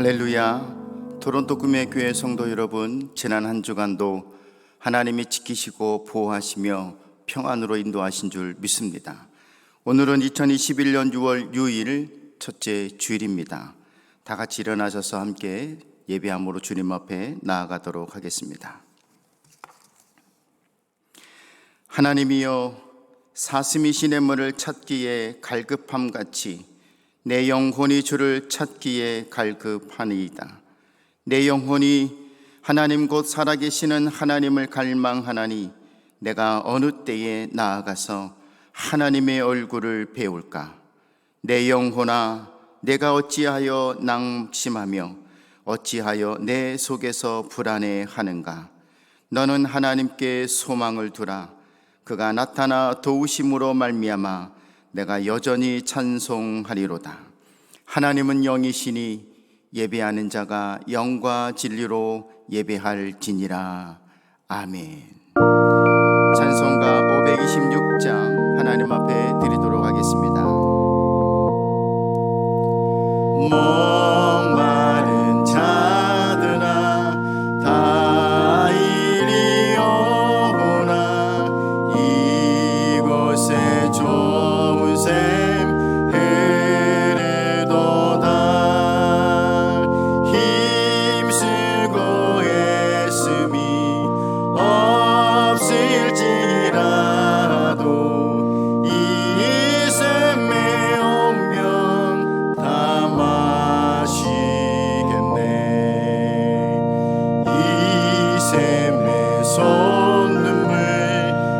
할렐루야. 토론토 꿈의 교회 성도 여러분, 지난 한 주간도 하나님이 지키시고 보호하시며 평안으로 인도하신 줄 믿습니다. 오늘은 2021년 6월 6일 첫째 주일입니다. 다 같이 일어나셔서 함께 예배함으로 주님 앞에 나아가도록 하겠습니다. 하나님이여, 사슴이 시냇물을 찾기에 갈급함같이 내 영혼이 주를 찾기에 갈급하니이다. 내 영혼이 하나님 곧 살아계시는 하나님을 갈망하나니 내가 어느 때에 나아가서 하나님의 얼굴을 배울까? 내 영혼아, 내가 어찌하여 낙심하며 어찌하여 내 속에서 불안해하는가? 너는 하나님께 소망을 두라. 그가 나타나 도우심으로 말미암아 내가 여전히 찬송하리로다. 하나님은 영이시니 예배하는 자가 영과 진리로 예배할지니라. 아멘. 찬송가 526장 하나님 앞에 드리도록 하겠습니다. 목마른 자들아 다 이리 오라. 이곳에 좋은 샘 흐르도다. 힘쓰고 애씀이 없을지라도 이 샘에 오면 다 마시겠네. 이 샘의 손눈물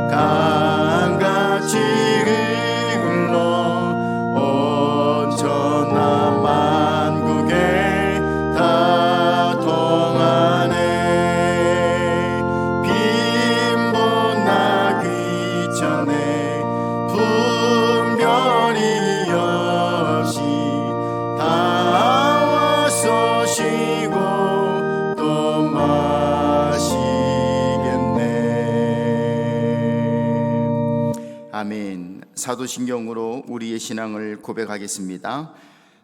강같이 흘러 온전한 만국에 다 통하네. 빈번하기 전에 분별이 없이 다 와서 쉬고 또 마시겠네. 아멘. 사도신경으로 우리의 신앙을 고백하겠습니다.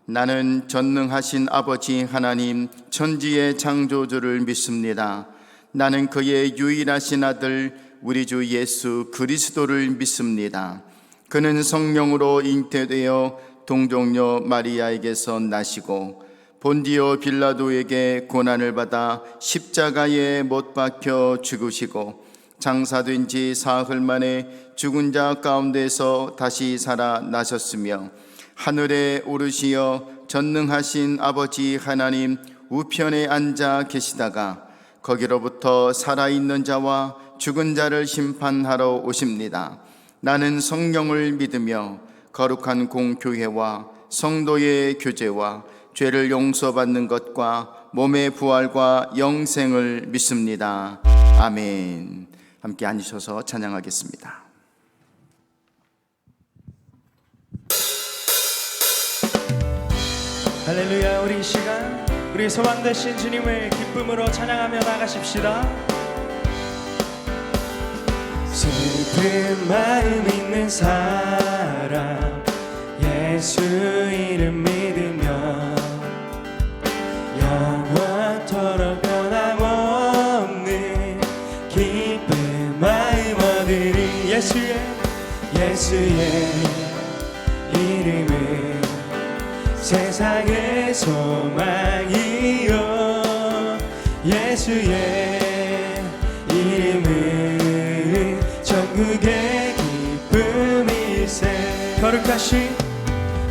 나는 전능하신 아버지 하나님 천지의 창조주를 믿습니다. 나는 그의 유일하신 아들 우리 주 예수 그리스도를 믿습니다. 그는 성령으로 잉태되어 동정녀 마리아에게서 나시고 본디오 빌라도에게 고난을 받아 십자가에 못 박혀 죽으시고 장사된 지 사흘 만에 죽은 자 가운데서 다시 살아나셨으며 하늘에 오르시어 전능하신 아버지 하나님 우편에 앉아 계시다가 거기로부터 살아있는 자와 죽은 자를 심판하러 오십니다. 나는 성령을 믿으며 거룩한 공교회와 성도의 교제와 죄를 용서받는 것과 몸의 부활과 영생을 믿습니다. 아멘. 함께 앉으셔서 찬양하겠습니다. 할렐루야. 우리 이 시간 우리 소망 되신 주님을 기쁨으로 찬양하며 나가십시다. 슬픈 마음 있는 사람 예수 이름 믿으며 영원토록 변함없는 기쁜 마음 얻으리. 예수의 이름은 세상의 소망이요. 예수의 이름은 전국의 기쁨일세.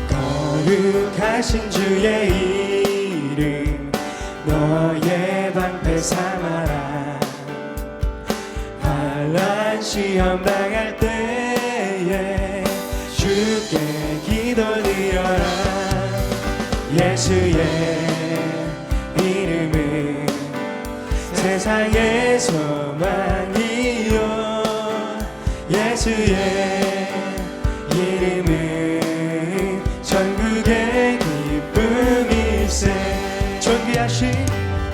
거룩하신 주의 이름 너의 방패 삼아라. 환난 시험 당할 때에 주께 기도드려라. 예수의 이름은 세상의 소망이요. 예수의 이름은 전국의 기쁨일세.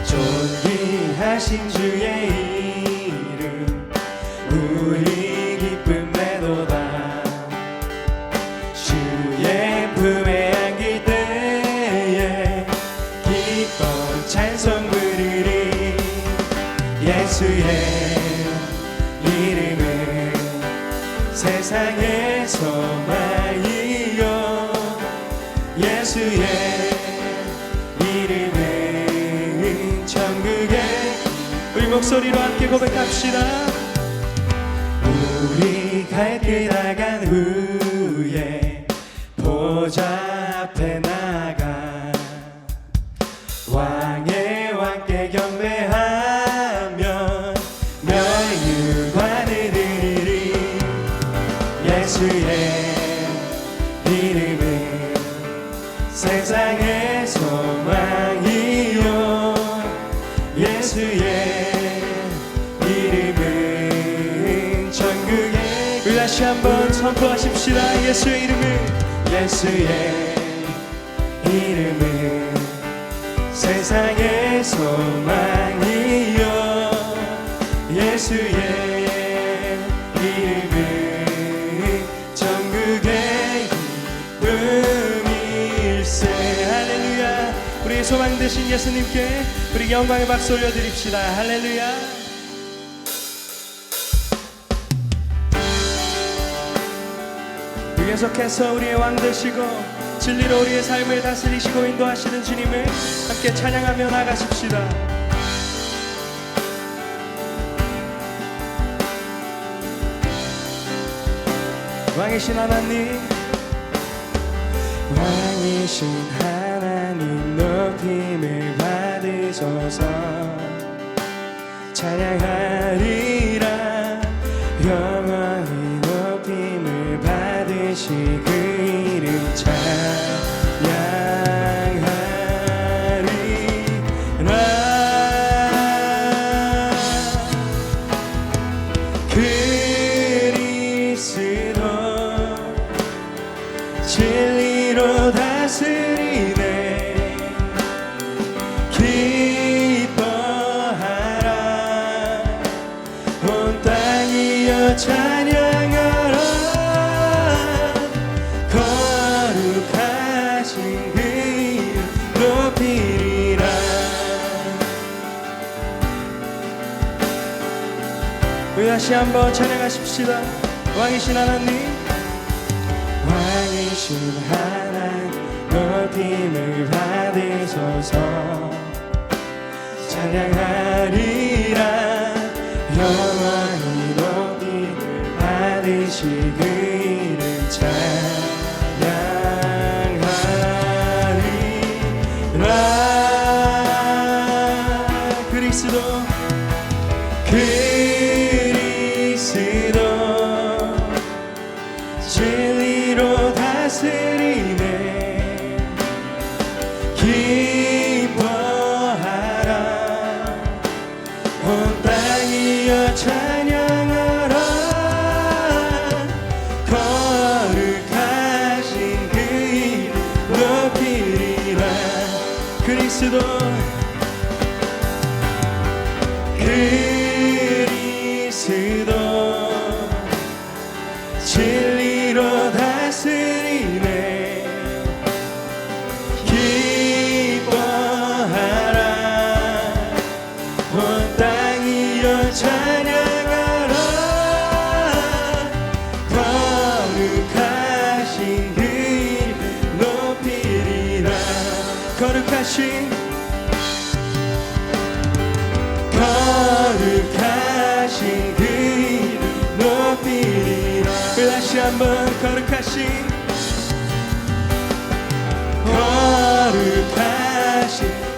존귀하신 주의 이름 우리 기쁨 매도다. 주의 품에 안길 때에 기뻐 세상의 소망이요 예수의 이름은 천국에 우리 목소리로 함께 고백합시다. 우리 갈 길 나간 후에 보좌 앞에 나가 왕의 왕께 경배하며 멸류관을 드리리. 예수의 이름은 세상의 소망이요 예수의 이름은 천국에 우리 다시 한번 선포하십시다. 예수의 이름은 세상의 소망이요 예수의 이름은 천국의 기쁨일세. 할렐루야. 우리의 소망 되신 예수님께 우리 영광의 박수 올려드립시다. 할렐루야. 계속해서 우리의 왕 되시고 진리로 우리의 삶을 다스리시고 인도하시는 주님을 함께 찬양하며 나가십시다. 왕이신 하나님, 왕이신 하나님 높임을 받으소서. 찬양하리라. 영원히 높임을 받으시 그 이름 찬양하리라. 그리스도 진리로 다스리네. 기뻐하라. 온 땅이여 찬양하라. 거룩하신 그 이름 높이리라. 우리 다시 한번 찬양하십시다. 왕이신 하나님, 왕이신 하나님 높임을 받으소서. 찬양하리라. 영원히 높임을 받으시 그 이름 찬양하리라. 그리스도 진리로 다스리네. 기뻐하라. 온 땅이여 찬양하라. 거룩하신 그 이름 높이리라. 그리스도 진리로 다스리네. 기뻐하라. 온 땅이여 찬양하라. 거룩하신 그 이름 높이리라. 거룩하신 그 이름 높이리라. 다시 한번 거룩하신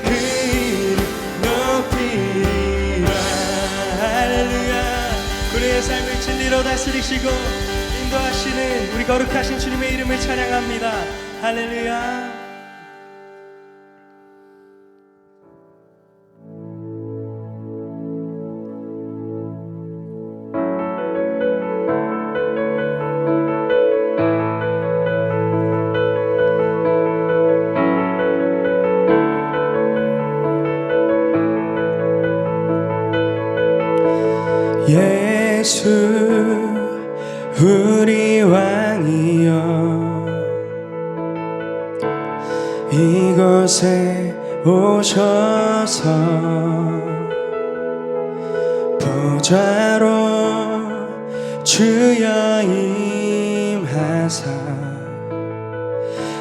그 이름 높이리라. 할렐루야. 우리의 삶을 진리로 다스리시고 인도하시는 우리 거룩하신 주님의 이름을 찬양합니다. 할렐루야. 예수 우리 왕이여 이곳에 오셔서 보좌로 주 주여 임하사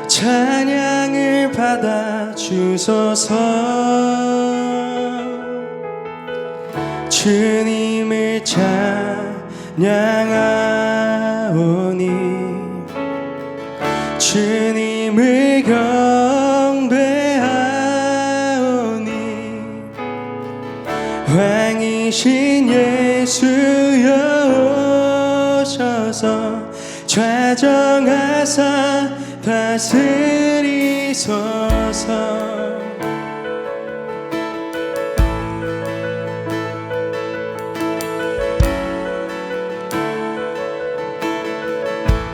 찬양을 받아 주소서. 주님을 찬양하오니 주님을 경배하오니 왕이신 예수여 오셔서 좌정하사 다스리소서.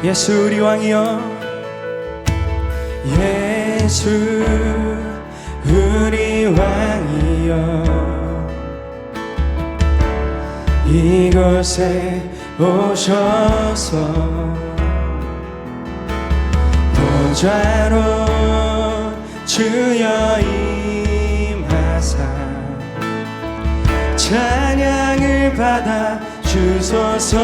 예수 우리 왕이여, 예수 우리 왕이여, 이곳에 오셔서 보좌로 주여 임하사 찬양을 받아 주소서.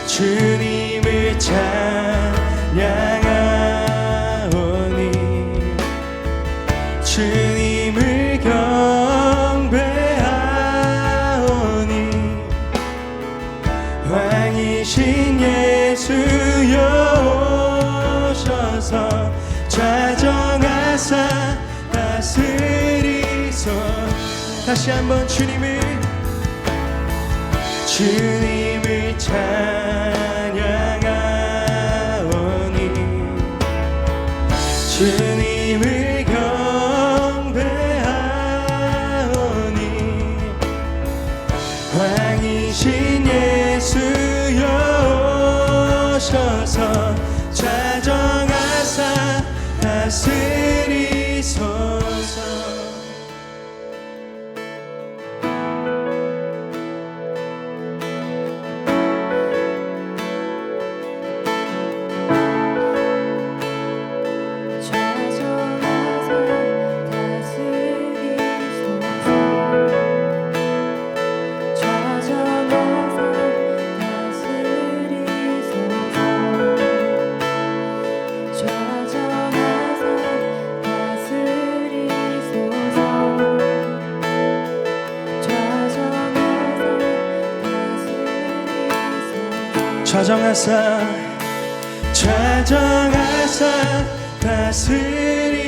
주님을 찬양하오니 주님을 경배하오니 왕이신 예수여 오셔서 좌정하사 다스리소. 다시 한번 주님을 찬양하오니 주님을 경배하오니 왕이신 예수여 오셔서 좌정하사 다스리소서. 좌정하사 좌정하사 다스리소서.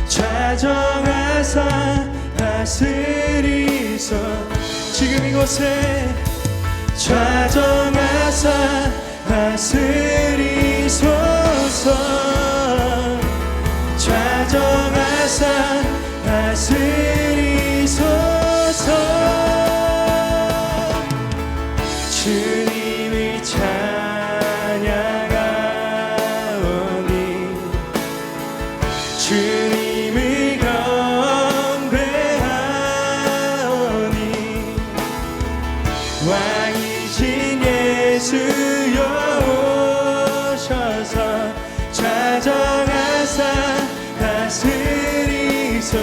좌정하사 다스리소. 지금 이곳에 좌정하사 다스리소서. 좌정하사 다스리소서. 주님을 찬양하오니 주님을 경배하오니 왕이신 예수여 오셔서 좌정하사 다스리소.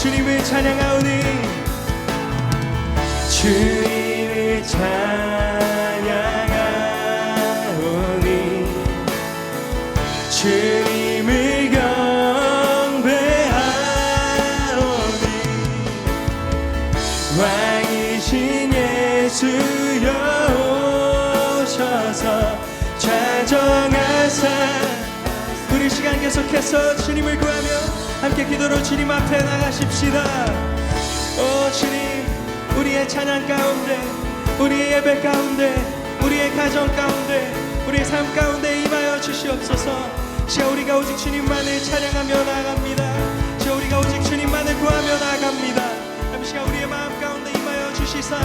주님을 찬양하오니 주님을 찬양하오니 주님을 경배하오니 왕이신 예수여 오셔서 좌정하사. 우리 시간 계속해서 주님을 구하며 함께 기도로 주님 앞에 나가십시다. 오 주님, 우리의 찬양 가운데, 우리의 예배 가운데, 우리의 가정 가운데, 우리의 삶 가운데 임하여 주시옵소서. 시가 우리가 오직 주님만을 찬양하며 나아갑니다. 시가 우리가 오직 주님만을 구하며 나아갑니다. 시가 우리의 마음 가운데 임하여 주시사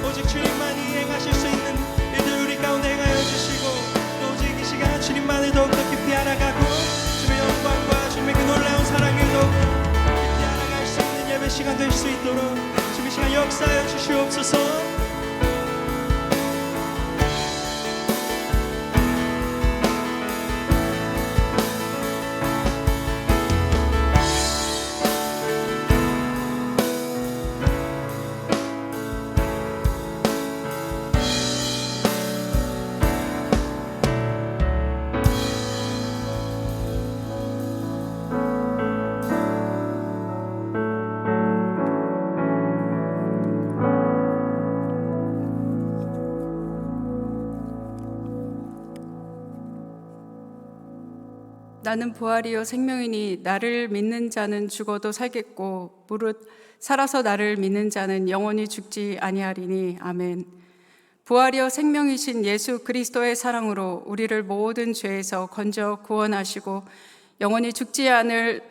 오직 주님만이 행하실 수 있는 일들 우리 가운데 행하여 주시고, 또 오직 이 시간 주님만을 더욱더 깊이 알아가고 주님의 영광과 주님의 그 놀라운 사랑을 더욱 깊이 알아갈 수 있는 예배 시간 될 수 있도록 주님 이 시간 역사하여 주시옵소서. 나는 부활이요 생명이니 나를 믿는 자는 죽어도 살겠고 무릇 살아서 나를 믿는 자는 영원히 죽지 아니하리니. 아멘. 부활이요 생명이신 예수 그리스도의 사랑으로 우리를 모든 죄에서 건져 구원하시고 영원히 죽지 않을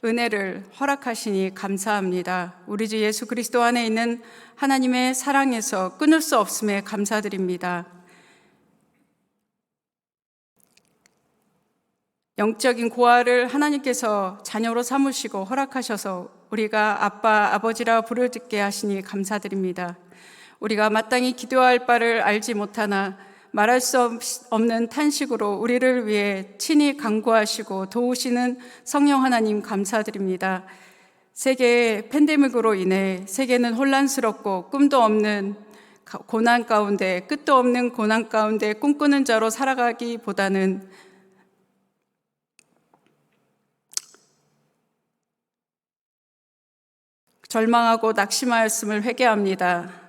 은혜를 허락하시니 감사합니다. 우리 주 예수 그리스도 안에 있는 하나님의 사랑에서 끊을 수 없음에 감사드립니다. 영적인 고아를 하나님께서 자녀로 삼으시고 허락하셔서 우리가 아빠, 아버지라 부르게 하시니 감사드립니다. 우리가 마땅히 기도할 바를 알지 못하나 말할 수 없는 탄식으로 우리를 위해 친히 간구하시고 도우시는 성령 하나님 감사드립니다. 세계의 팬데믹으로 인해 세계는 혼란스럽고 꿈도 없는 고난 가운데, 끝도 없는 고난 가운데 꿈꾸는 자로 살아가기보다는 절망하고 낙심하였음을 회개합니다.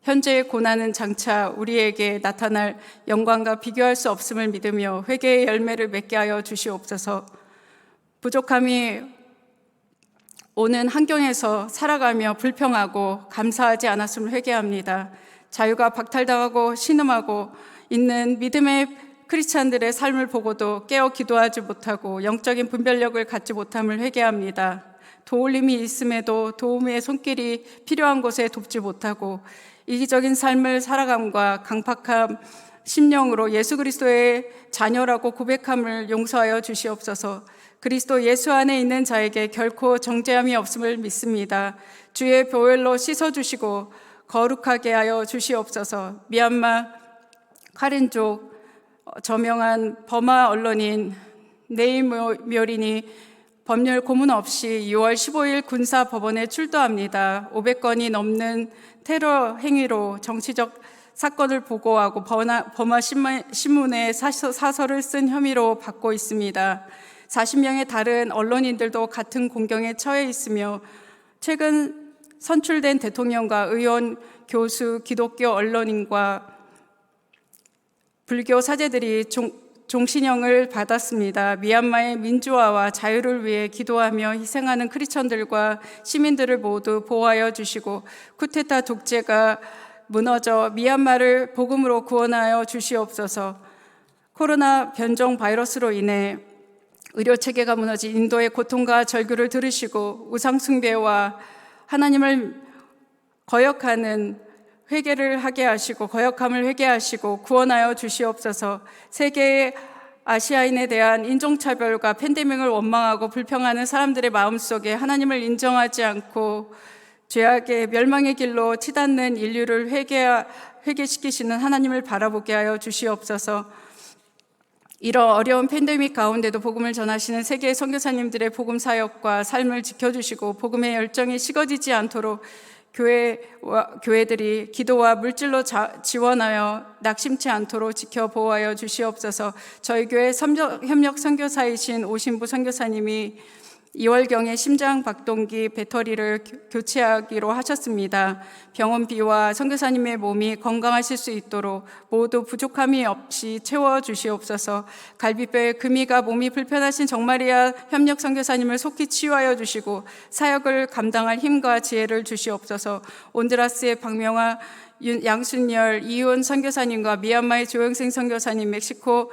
현재의 고난은 장차 우리에게 나타날 영광과 비교할 수 없음을 믿으며 회개의 열매를 맺게 하여 주시옵소서. 부족함이 오는 환경에서 살아가며 불평하고 감사하지 않았음을 회개합니다. 자유가 박탈당하고 신음하고 있는 믿음의 크리스찬들의 삶을 보고도 깨어 기도하지 못하고 영적인 분별력을 갖지 못함을 회개합니다. 도울림이 있음에도 도움의 손길이 필요한 곳에 돕지 못하고 이기적인 삶을 살아감과 강팍한 심령으로 예수 그리스도의 자녀라고 고백함을 용서하여 주시옵소서. 그리스도 예수 안에 있는 자에게 결코 정죄함이 없음을 믿습니다. 주의 보혈로 씻어주시고 거룩하게 하여 주시옵소서. 미얀마 카렌족 저명한 버마 언론인 네이묘린이 법률 고문 없이 6월 15일 군사법원에 출두합니다. 500건이 넘는 테러 행위로 정치적 사건을 보고하고 버마 신문에 사설을 쓴 혐의로 받고 있습니다. 40명의 다른 언론인들도 같은 공경에 처해 있으며 최근 선출된 대통령과 의원, 교수, 기독교 언론인과 불교 사제들이 종신형을 받았습니다. 미얀마의 민주화와 자유를 위해 기도하며 희생하는 크리스천들과 시민들을 모두 보호하여 주시고 쿠데타 독재가 무너져 미얀마를 복음으로 구원하여 주시옵소서. 코로나 변종 바이러스로 인해 의료 체계가 무너진 인도의 고통과 절규를 들으시고 우상 숭배와 하나님을 거역하는 회개를 하게 하시고 거역함을 회개하시고 구원하여 주시옵소서. 세계의 아시아인에 대한 인종차별과 팬데믹을 원망하고 불평하는 사람들의 마음속에 하나님을 인정하지 않고 죄악의 멸망의 길로 치닫는 인류를 회개시키시는 하나님을 바라보게 하여 주시옵소서. 이런 어려운 팬데믹 가운데도 복음을 전하시는 세계의 선교사님들의 복음 사역과 삶을 지켜주시고 복음의 열정이 식어지지 않도록 교회들이 기도와 물질로 지원하여 낙심치 않도록 지켜 보호하여 주시옵소서. 저희 교회 협력 선교사이신 오신부 선교사님이 2월경에 심장 박동기 배터리를 교체하기로 하셨습니다. 병원비와 선교사님의 몸이 건강하실 수 있도록 모두 부족함이 없이 채워주시옵소서. 갈비뼈에 금이가 몸이 불편하신 정마리아 협력 선교사님을 속히 치유하여 주시고 사역을 감당할 힘과 지혜를 주시옵소서. 온드라스의 박명화, 양순열, 이훈 선교사님과 미얀마의 조영생 선교사님, 멕시코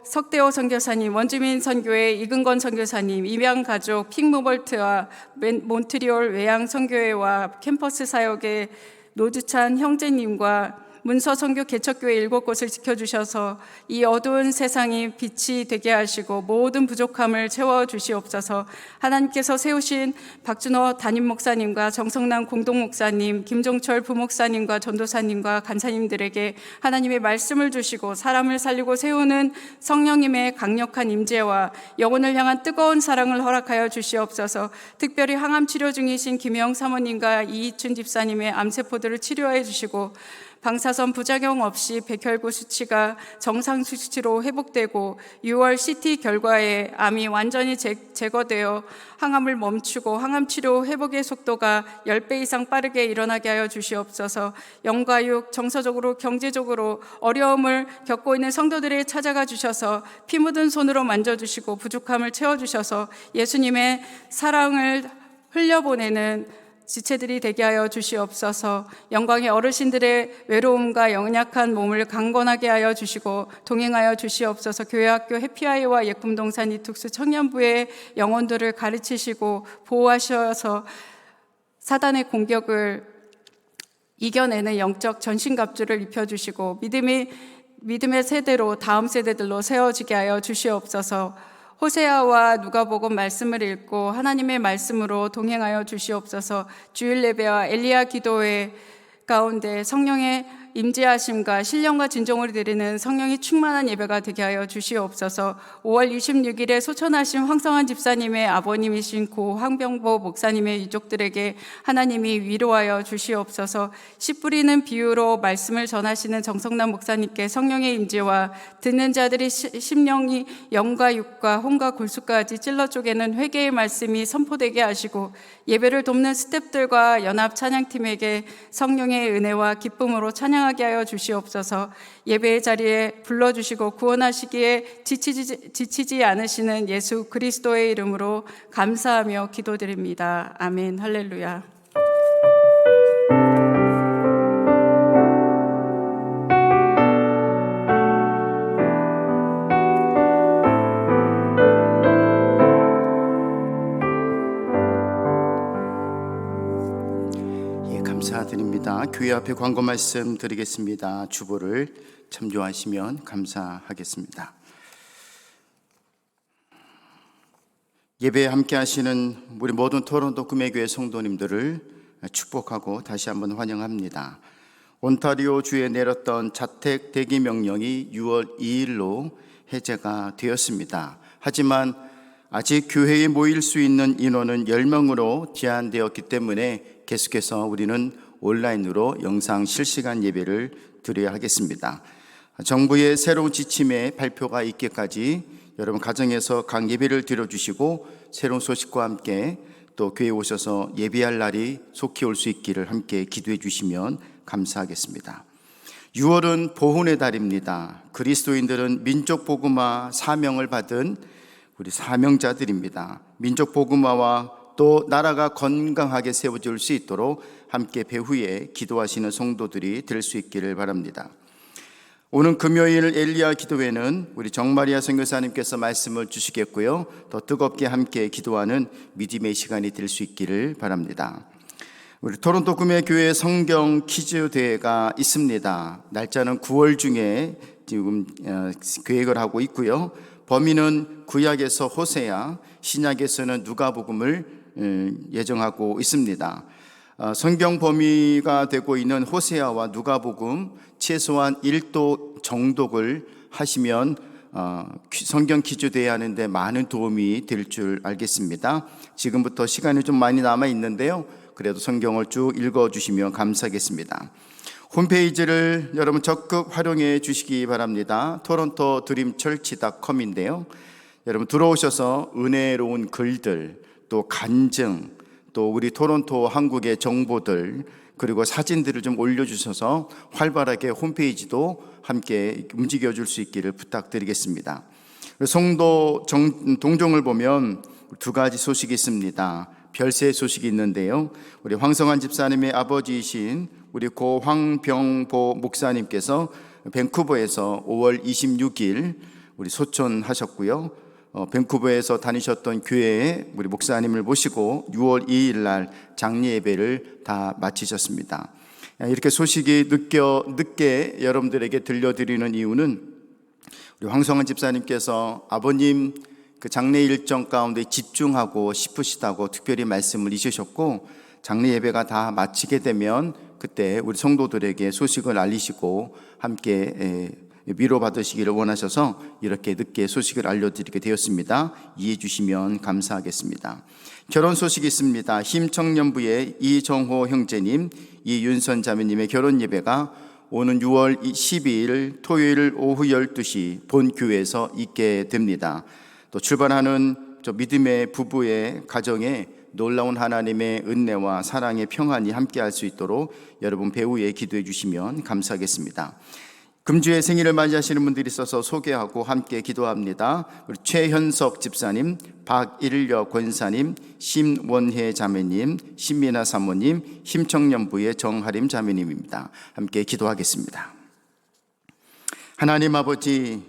석대호 선교사님, 원주민 선교회 이근건 선교사님, 입양가족 핑무볼트와 몬트리올 외양 선교회와 캠퍼스 사역의 노주찬 형제님과 문서 선교 개척교회 7곳을 지켜주셔서 이 어두운 세상이 빛이 되게 하시고 모든 부족함을 채워주시옵소서. 하나님께서 세우신 박준호 담임 목사님과 정성남 공동 목사님, 김종철 부목사님과 전도사님과 간사님들에게 하나님의 말씀을 주시고 사람을 살리고 세우는 성령님의 강력한 임재와 영혼을 향한 뜨거운 사랑을 허락하여 주시옵소서. 특별히 항암 치료 중이신 김영 사모님과 이희춘 집사님의 암세포들을 치료해 주시고 방사선 부작용 없이 백혈구 수치가 정상 수치로 회복되고 6월 CT 결과에 암이 완전히 제거되어 항암을 멈추고 항암 치료 회복의 속도가 10배 이상 빠르게 일어나게 하여 주시옵소서. 영과 육, 정서적으로 경제적으로 어려움을 겪고 있는 성도들을 찾아가 주셔서 피 묻은 손으로 만져주시고 부족함을 채워주셔서 예수님의 사랑을 흘려보내는 지체들이 되게 하여 주시옵소서. 영광의 어르신들의 외로움과 연약한 몸을 강건하게 하여 주시고 동행하여 주시옵소서. 교회학교 해피아이와 예쁨동산 이특수 청년부의 영혼들을 가르치시고 보호하셔서 사단의 공격을 이겨내는 영적 전신갑주를 입혀주시고 믿음의 세대로 다음 세대들로 세워지게 하여 주시옵소서. 호세아와 누가복음 말씀을 읽고 하나님의 말씀으로 동행하여 주시옵소서. 주일 예배와 엘리야 기도회 가운데 성령의 임재하심과 신령과 진정을 드리는 성령이 충만한 예배가 되게 하여 주시옵소서. 5월 26일에 소천하신 황성환 집사님의 아버님이신 고 황병보 목사님의 유족들에게 하나님이 위로하여 주시옵소서. 씨 뿌리는 비유로 말씀을 전하시는 정성남 목사님께 성령의 임재와 듣는 자들이 심령이 영과 육과 혼과 골수까지 찔러 쪼개는 회개의 말씀이 선포되게 하시고 예배를 돕는 스태프들과 연합 찬양팀에게 성령의 은혜와 기쁨으로 찬양하게 하여 주시옵소서. 예배의 자리에 불러주시고 구원하시기에 지치지 않으시는 예수 그리스도의 이름으로 감사하며 기도드립니다. 아멘. 할렐루야. 감사드립니다. 교회 앞에 광고 말씀 드리겠습니다. 주보를 참조하시면 감사하겠습니다. 예배에 함께 하시는 우리 모든 토론토 금혜교회 성도님들을 축복하고 다시 한번 환영합니다. 온타리오 주에 내렸던 자택 대기 명령이 6월 2일로 해제가 되었습니다. 하지만 아직 교회에 모일 수 있는 인원은 10명으로 제한되었기 때문에 계속해서 우리는 온라인으로 영상 실시간 예배를 드려야 하겠습니다. 정부의 새로운 지침의 발표가 있기까지 여러분 가정에서 각 예배를 드려주시고 새로운 소식과 함께 또 교회에 오셔서 예배할 날이 속히 올 수 있기를 함께 기도해 주시면 감사하겠습니다. 6월은 보훈의 달입니다. 그리스도인들은 민족 복음화 사명을 받은 우리 사명자들입니다. 민족 복음화와 또 나라가 건강하게 세워질 수 있도록 함께 배후에 기도하시는 성도들이 될 수 있기를 바랍니다. 오늘 금요일 엘리야 기도회는 우리 정마리아 선교사님께서 말씀을 주시겠고요. 더 뜨겁게 함께 기도하는 믿음의 시간이 될 수 있기를 바랍니다. 우리 토론토 금혜교회 성경 퀴즈 대회가 있습니다. 날짜는 9월 중에 지금 계획을 하고 있고요. 범위는 구약에서 호세아, 신약에서는 누가복음을 예정하고 있습니다. 성경 범위가 되고 있는 호세아와 누가복음 최소한 1도 정독을 하시면 성경 퀴즈 대회 하는데 많은 도움이 될 줄 알겠습니다. 지금부터 시간이 좀 많이 남아 있는데요. 그래도 성경을 쭉 읽어주시면 감사하겠습니다. 홈페이지를 여러분 적극 활용해 주시기 바랍니다. 토론토 드림철치닷컴인데요. 여러분 들어오셔서 은혜로운 글들, 또 간증, 또 우리 토론토 한국의 정보들, 그리고 사진들을 좀 올려주셔서 활발하게 홈페이지도 함께 움직여 줄 수 있기를 부탁드리겠습니다. 성도 동종을 보면 두 가지 소식이 있습니다. 별세 소식이 있는데요. 우리 황성환 집사님의 아버지이신 우리 고 황병보 목사님께서 밴쿠버에서 5월 26일 우리 소천하셨고요. 밴쿠버에서 다니셨던 교회에 우리 목사님을 모시고 6월 2일 날 장례 예배를 다 마치셨습니다. 이렇게 소식이 늦게 여러분들에게 들려드리는 이유는 우리 황성환 집사님께서 아버님 그 장례 일정 가운데 집중하고 싶으시다고 특별히 말씀을 해주셨고, 장례 예배가 다 마치게 되면 그때 우리 성도들에게 소식을 알리시고 함께 위로받으시기를 원하셔서 이렇게 늦게 소식을 알려드리게 되었습니다. 이해해 주시면 감사하겠습니다. 결혼 소식이 있습니다. 힘청년부의 이정호 형제님, 이윤선 자매님의 결혼 예배가 오는 6월 12일 토요일 오후 12시 본교회에서 있게 됩니다. 또 출발하는 저 믿음의 부부의 가정에 놀라운 하나님의 은혜와 사랑의 평안이 함께할 수 있도록 여러분 배우에 기도해 주시면 감사하겠습니다. 금주에 생일을 맞이하시는 분들이 있어서 소개하고 함께 기도합니다. 우리 최현석 집사님, 박일려 권사님, 심원혜 자매님, 신민아 사모님, 힘청년부의 정하림 자매님입니다. 함께 기도하겠습니다. 하나님 아버지,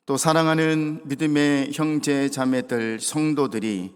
또 사랑하는 믿음의 형제 자매들 성도들이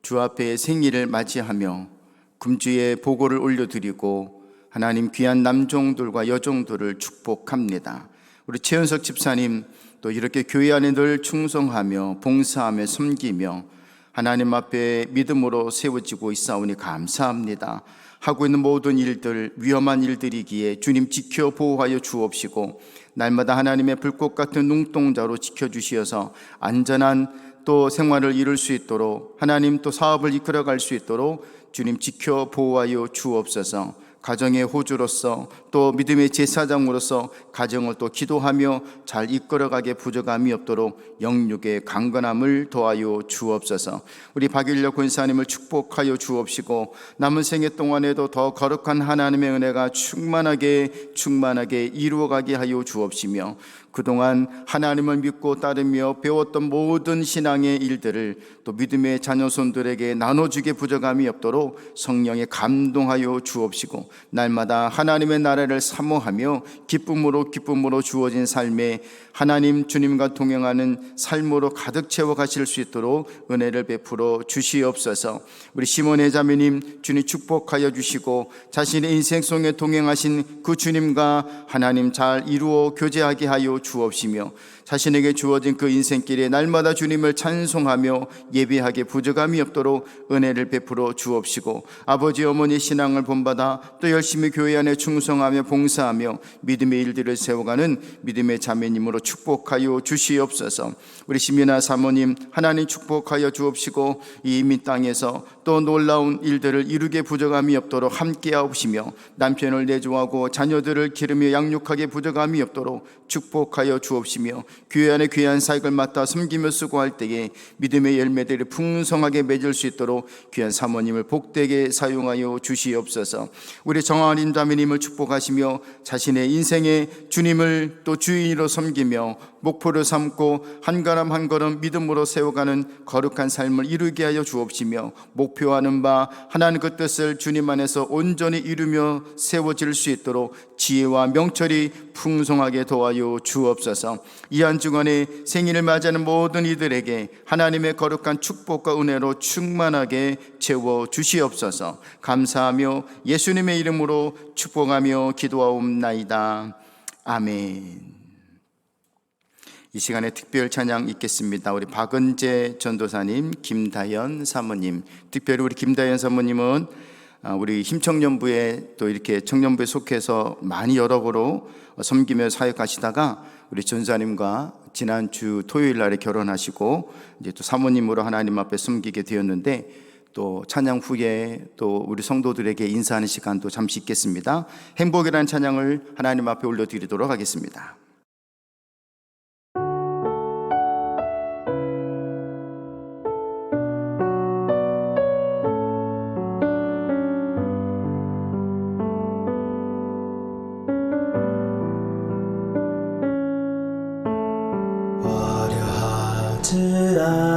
주 앞에 생일을 맞이하며 금주에 보고를 올려드리고 하나님 귀한 남종들과 여종들을 축복합니다. 우리 최은석 집사님 또 이렇게 교회 안에 늘 충성하며 봉사하며 섬기며 하나님 앞에 믿음으로 세워지고 있사오니 감사합니다. 하고 있는 모든 일들 위험한 일들이기에 주님 지켜 보호하여 주옵시고 날마다 하나님의 불꽃 같은 눈동자로 지켜주시어서 안전한 또 생활을 이룰 수 있도록 하나님 또 사업을 이끌어갈 수 있도록 주님 지켜 보호하여 주옵소서. 가정의 호주로서 또 믿음의 제사장으로서 가정을 또 기도하며 잘 이끌어가게 부족함이 없도록 영육의 강건함을 더하여 주옵소서. 우리 박일려 권사님을 축복하여 주옵시고 남은 생애 동안에도 더 거룩한 하나님의 은혜가 충만하게 이루어가게 하여 주옵시며 그동안 하나님을 믿고 따르며 배웠던 모든 신앙의 일들을 또 믿음의 자녀손들에게 나눠주게 부족함이 없도록 성령에 감동하여 주옵시고 날마다 하나님의 나라를 사모하며 기쁨으로 주어진 삶에 하나님 주님과 동행하는 삶으로 가득 채워 가실 수 있도록 은혜를 베풀어 주시옵소서. 우리 시몬의 자매님 주님 축복하여 주시고 자신의 인생 속에 동행하신 그 주님과 하나님 잘 이루어 교제하게 하여 주옵시며 자신에게 주어진 그 인생길에 날마다 주님을 찬송하며 예배하게 부족함이 없도록 은혜를 베풀어 주옵시고 아버지 어머니 신앙을 본받아 또 열심히 교회 안에 충성하며 봉사하며 믿음의 일들을 세워가는 믿음의 자매님으로 축복하여 주시옵소서. 우리 신민아 사모님 하나님 축복하여 주옵시고 이 이민 땅에서 또 놀라운 일들을 이루게 부족함이 없도록 함께하옵시며 남편을 내조하고 자녀들을 기르며 양육하게 부족함이 없도록 축복하여 주옵시며 교회 안에 귀한 사역을 맡아 섬기며 수고할 때에 믿음의 열매들을 풍성하게 맺을 수 있도록 귀한 사모님을 복되게 사용하여 주시옵소서. 우리 정하림 자매님을 축복하시며 자신의 인생에 주님을 또 주인으로 섬기며 목표를 삼고 한 걸음 한 걸음 믿음으로 세워가는 거룩한 삶을 이루게 하여 주옵시며 목표하는 바 하나님 그 뜻을 주님 안에서 온전히 이루며 세워질 수 있도록 지혜와 명철이 풍성하게 도와여 주옵소서. 이 한 주간에 생일을 맞이하는 모든 이들에게 하나님의 거룩한 축복과 은혜로 충만하게 채워 주시옵소서. 감사하며 예수님의 이름으로 축복하며 기도하옵나이다. 아멘. 이 시간에 특별 찬양 있겠습니다. 우리 박은재 전도사님, 김다연 사모님, 특별히 우리 김다연 사모님은 우리 힘청년부에 또 이렇게 청년부에 속해서 많이 여러 거로 섬기며 사역하시다가 우리 전사님과 지난주 토요일 날에 결혼하시고 이제 또 사모님으로 하나님 앞에 섬기게 되었는데 또 찬양 후에 또 우리 성도들에게 인사하는 시간도 잠시 있겠습니다. 행복이라는 찬양을 하나님 앞에 올려드리도록 하겠습니다.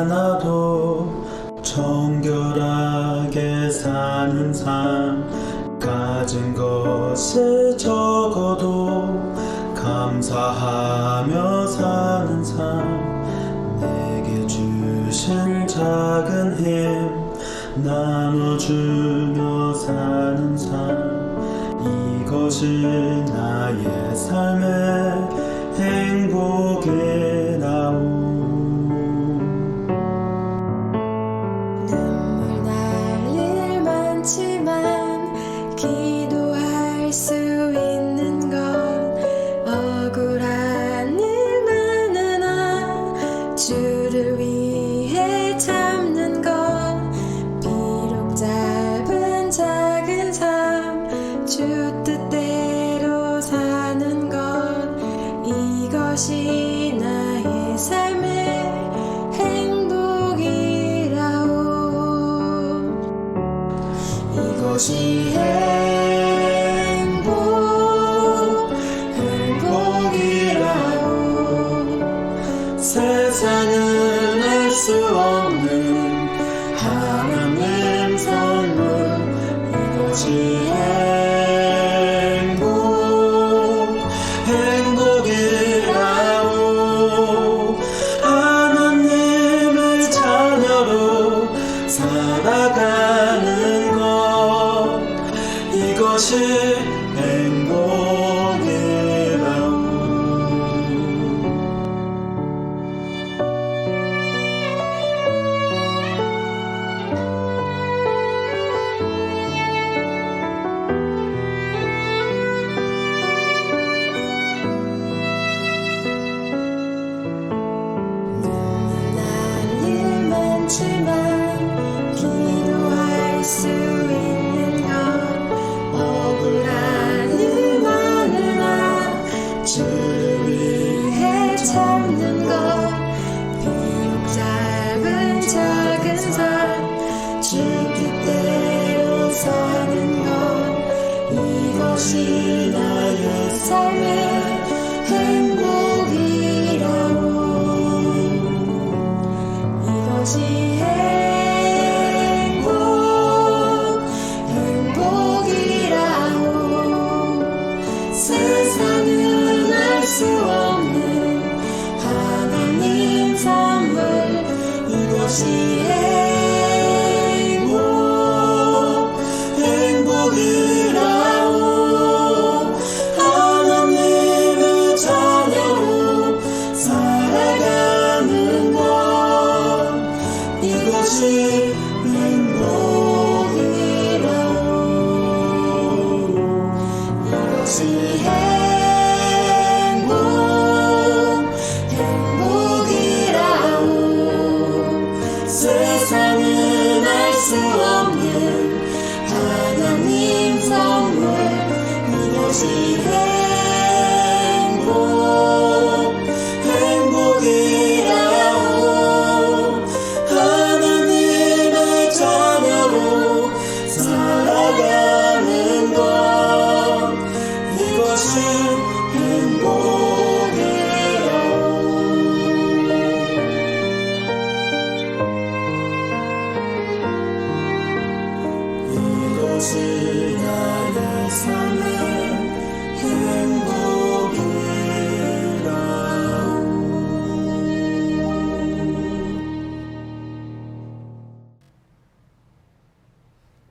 않아도 정결하게 사는 삶 가진 것을 적어도 감사하며 사는 삶 내게 주신 작은 힘 나눠주며 사는 삶 이것이 나의 삶의 행복의 나오 기도할 수 있는 건 억울한 일 많으나 주를 위해 참는 건 비록 짧은 작은 삶 주 뜻대로 살 이것이 행복이라오. 세상은 알 수 없는 하나님 선물 이것이 행복이라오. 하나님의 자녀로 살아가는 것 이것이 행복이라오. 날 많지만 기도할 수 있는 것 억울한 일 많으나 주를 위해 참는 것 비록 짧은 작은 삶 주 뜻대로 사는 것 이것이 나의 삶의 행복이라오. 이것이 행복이라오. 세상은 알 수 없는 하나님 선물 이것이 행복이라오. 하나님의 자녀로 살아가는 것 이것이 행복이라오. 이것이 행복이라오. 세상은 알 수 없는 하나님 선물 이것이 행복이라오. 하나님의 자녀로 살아가는 것 이것이 행복이라오. 이것이 나의 삶의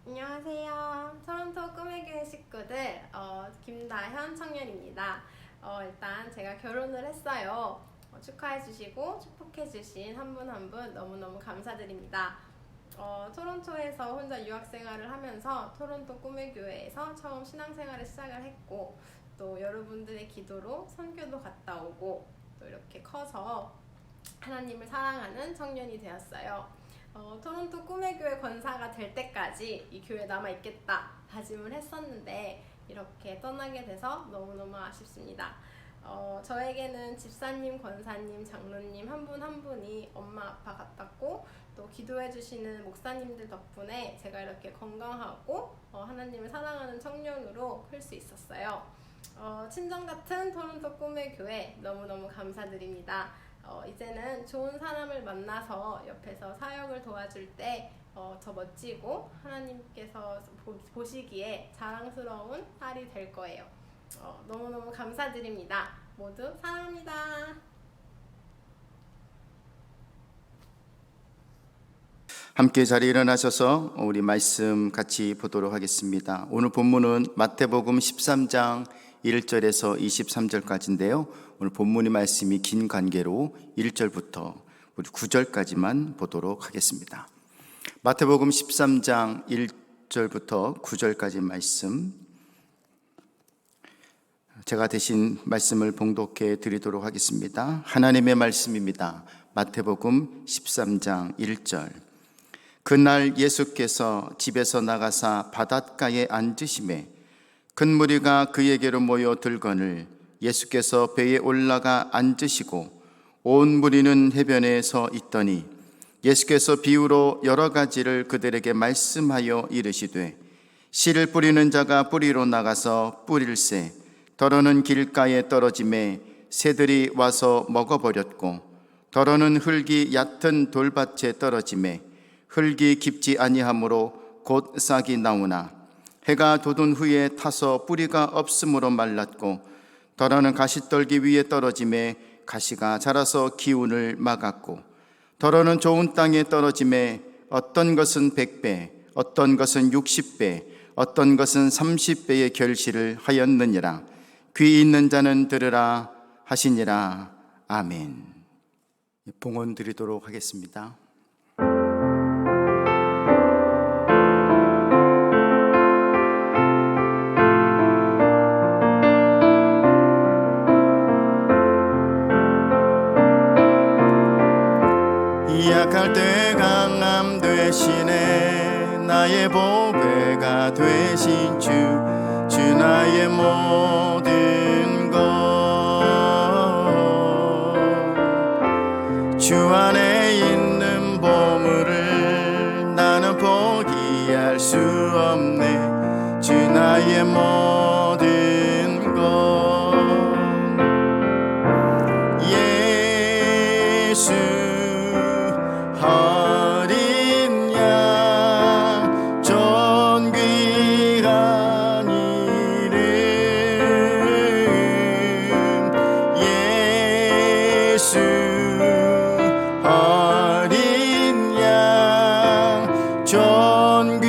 안녕하세요. 토론토 꿈의 교회 식구들 김다현 청년입니다. 일단 제가 결혼을 했어요. 축하해주시고 축복해주신 한 분 한 분 너무너무 감사드립니다. 토론토에서 혼자 유학생활을 하면서 토론토 꿈의 교회에서 처음 신앙생활을 시작을 했고 또 여러분들의 기도로 선교도 갔다 오고 또 이렇게 커서 하나님을 사랑하는 청년이 되었어요. 토론토 꿈의 교회 권사가 될 때까지 이 교회에 남아있겠다 다짐을 했었는데 이렇게 떠나게 돼서 너무너무 아쉽습니다. 저에게는 집사님, 권사님, 장로님 한 분 한 분이 엄마 아빠 같았고 또 기도해주시는 목사님들 덕분에 제가 이렇게 건강하고 하나님을 사랑하는 청년으로 클 수 있었어요. 친정 같은 토론토 꿈의 교회 너무너무 감사드립니다. 이제는 좋은 사람을 만나서 옆에서 사역을 도와줄 때 더 멋지고 하나님께서 보시기에 자랑스러운 딸이 될 거예요. 너무너무 감사드립니다. 모두 사랑합니다. 함께 자리에 일어나셔서 우리 말씀 같이 보도록 하겠습니다. 오늘 본문은 마태복음 13장 1절에서 23절까지인데요. 오늘 본문의 말씀이 긴 관계로 1절부터 우리 9절까지만 보도록 하겠습니다. 마태복음 13장 1절부터 9절까지 말씀, 제가 대신 말씀을 봉독해 드리도록 하겠습니다. 하나님의 말씀입니다. 마태복음 13장 1절. 그날 예수께서 집에서 나가사 바닷가에 앉으시매 큰 무리가 그에게로 모여 들거늘 예수께서 배에 올라가 앉으시고 온 무리는 해변에 서 있더니 예수께서 비유로 여러 가지를 그들에게 말씀하여 이르시되 씨를 뿌리는 자가 뿌리로 나가서 뿌릴새 더러는 길가에 떨어짐에 새들이 와서 먹어버렸고 더러는 흙이 얕은 돌밭에 떨어짐에 흙이 깊지 아니하므로 곧 싹이 나오나 해가 돋은 후에 타서 뿌리가 없으므로 말랐고 더러는 가시떨기 위에 떨어짐에 가시가 자라서 기운을 막았고 더러는 좋은 땅에 떨어짐에 어떤 것은 100배 어떤 것은 60배 어떤 것은 30배의 결실을 하였느니라. 귀 있는 자는 들으라 하시니라. 아멘. 봉헌 드리도록 하겠습니다. 약할 때 강함 되시네 나의 보배가 되신 주 나의 모든 것 주 안에 있는 보물을 나는 포기할 수 없네 주 나의 모든 것 예수 어린 양 존귀한 이름 예수 어린 양 존귀한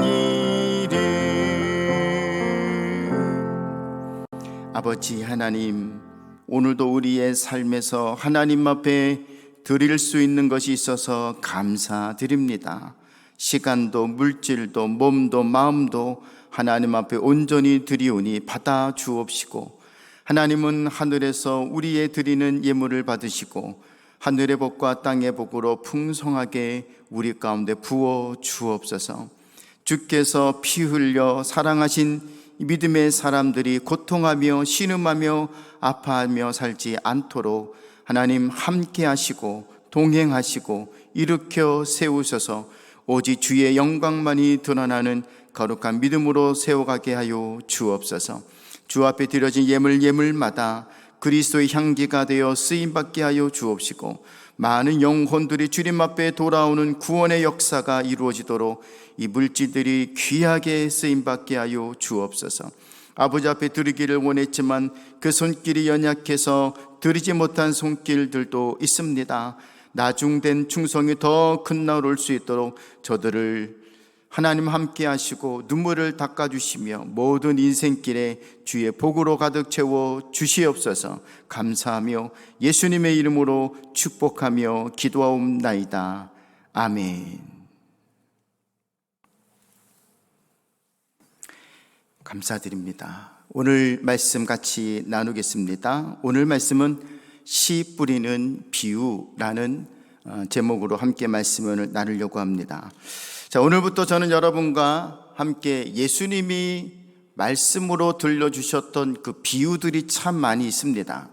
이름 아버지 하나님 오늘도 우리의 삶에서 하나님 앞에 드릴 수 있는 것이 있어서 감사드립니다. 시간도 물질도 몸도 마음도 하나님 앞에 온전히 드리오니 받아 주옵시고 하나님은 하늘에서 우리의 드리는 예물을 받으시고 하늘의 복과 땅의 복으로 풍성하게 우리 가운데 부어 주옵소서. 주께서 피 흘려 사랑하신 믿음의 사람들이 고통하며 신음하며 아파하며 살지 않도록 하나님 함께 하시고 동행하시고 일으켜 세우셔서 오직 주의 영광만이 드러나는 거룩한 믿음으로 세워가게 하여 주옵소서. 주 앞에 드려진 예물마다 그리스도의 향기가 되어 쓰임받게 하여 주옵시고 많은 영혼들이 주님 앞에 돌아오는 구원의 역사가 이루어지도록 이 물질들이 귀하게 쓰임받게 하여 주옵소서. 아버지 앞에 드리기를 원했지만 그 손길이 연약해서 드리지 못한 손길들도 있습니다. 나중된 충성이 더 큰 날 올 수 있도록 저들을 하나님 함께 하시고 눈물을 닦아주시며 모든 인생길에 주의 복으로 가득 채워 주시옵소서. 감사하며 예수님의 이름으로 축복하며 기도하옵나이다. 아멘. 감사드립니다. 오늘 말씀 같이 나누겠습니다. 오늘 말씀은 씨 뿌리는 비유라는 제목으로 함께 말씀을 나누려고 합니다. 자, 오늘부터 저는 여러분과 함께 예수님이 말씀으로 들려주셨던 그 비유들이 참 많이 있습니다.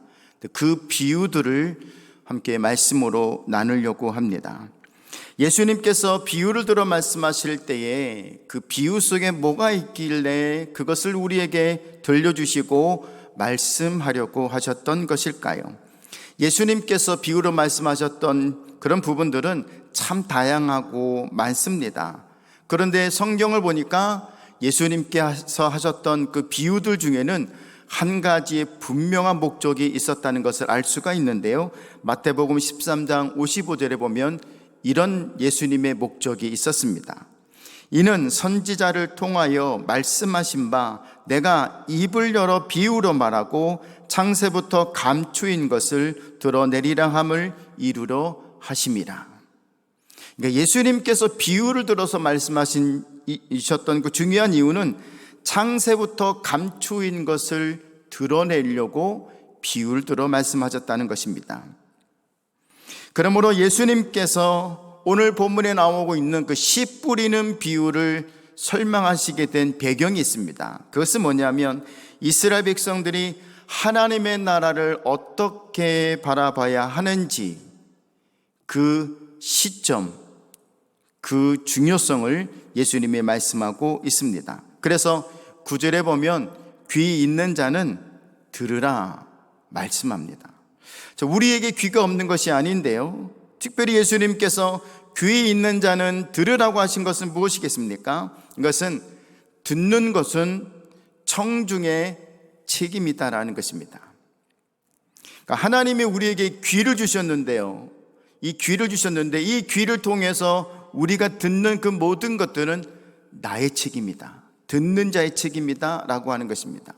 그 비유들을 함께 말씀으로 나누려고 합니다. 예수님께서 비유를 들어 말씀하실 때에 그 비유 속에 뭐가 있길래 그것을 우리에게 들려주시고 말씀하려고 하셨던 것일까요? 예수님께서 비유로 말씀하셨던 그런 부분들은 참 다양하고 많습니다. 그런데 성경을 보니까 예수님께서 하셨던 그 비유들 중에는 한 가지의 분명한 목적이 있었다는 것을 알 수가 있는데요. 마태복음 13장 55절에 보면 이런 예수님의 목적이 있었습니다. 이는 선지자를 통하여 말씀하신 바 내가 입을 열어 비유로 말하고 창세부터 감추인 것을 드러내리라 함을 이루려 하심이라. 그러니까 예수님께서 비유를 들어서 말씀하셨던 그 중요한 이유는 창세부터 감추인 것을 드러내려고 비유를 들어 말씀하셨다는 것입니다. 그러므로 예수님께서 오늘 본문에 나오고 있는 그 씨 뿌리는 비유를 설명하시게 된 배경이 있습니다. 그것은 뭐냐면 이스라엘 백성들이 하나님의 나라를 어떻게 바라봐야 하는지 그 시점, 그 중요성을 예수님이 말씀하고 있습니다. 그래서 9절에 보면 귀 있는 자는 들으라 말씀합니다. 우리에게 귀가 없는 것이 아닌데요, 특별히 예수님께서 귀 있는 자는 들으라고 하신 것은 무엇이겠습니까? 이것은 듣는 것은 청중의 책임이다라는 것입니다. 그러니까 하나님이 우리에게 귀를 주셨는데요, 이 귀를 주셨는데 이 귀를 통해서 우리가 듣는 그 모든 것들은 나의 책임이다, 듣는 자의 책임이다 라고 하는 것입니다.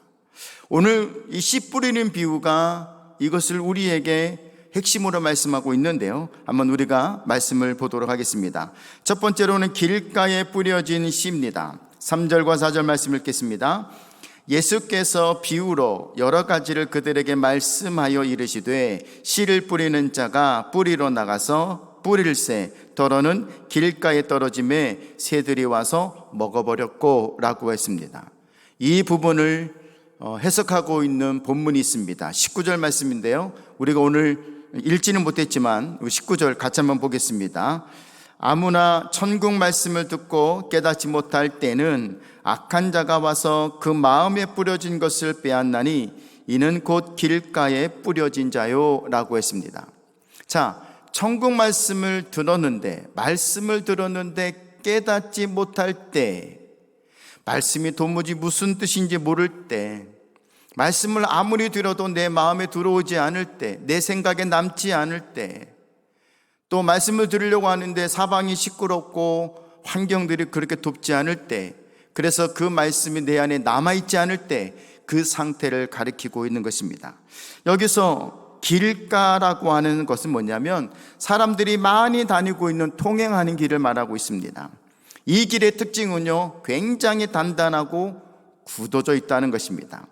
오늘 이 씨 뿌리는 비유가 이것을 우리에게 핵심으로 말씀하고 있는데요, 한번 우리가 말씀을 보도록 하겠습니다. 첫 번째로는 길가에 뿌려진 씨입니다. 3절과 4절 말씀 읽겠습니다. 예수께서 비유로 여러 가지를 그들에게 말씀하여 이르시되 씨를 뿌리는 자가 뿌리러 나가서 뿌릴새 더러는 길가에 떨어짐에 새들이 와서 먹어버렸고 라고 했습니다. 이 부분을 해석하고 있는 본문이 있습니다. 19절 말씀인데요, 우리가 오늘 읽지는 못했지만 19절 같이 한번 보겠습니다. 아무나 천국 말씀을 듣고 깨닫지 못할 때는 악한 자가 와서 그 마음에 뿌려진 것을 빼앗나니 이는 곧 길가에 뿌려진 자요 라고 했습니다. 자, 천국 말씀을 들었는데 깨닫지 못할 때, 말씀이 도무지 무슨 뜻인지 모를 때, 말씀을 아무리 들어도 내 마음에 들어오지 않을 때, 내 생각에 남지 않을 때, 또 말씀을 들으려고 하는데 사방이 시끄럽고 환경들이 그렇게 좁지 않을 때, 그래서 그 말씀이 내 안에 남아있지 않을 때 그 상태를 가리키고 있는 것입니다. 여기서 길가라고 하는 것은 뭐냐면 사람들이 많이 다니고 있는 통행하는 길을 말하고 있습니다. 이 길의 특징은요, 굉장히 단단하고 굳어져 있다는 것입니다.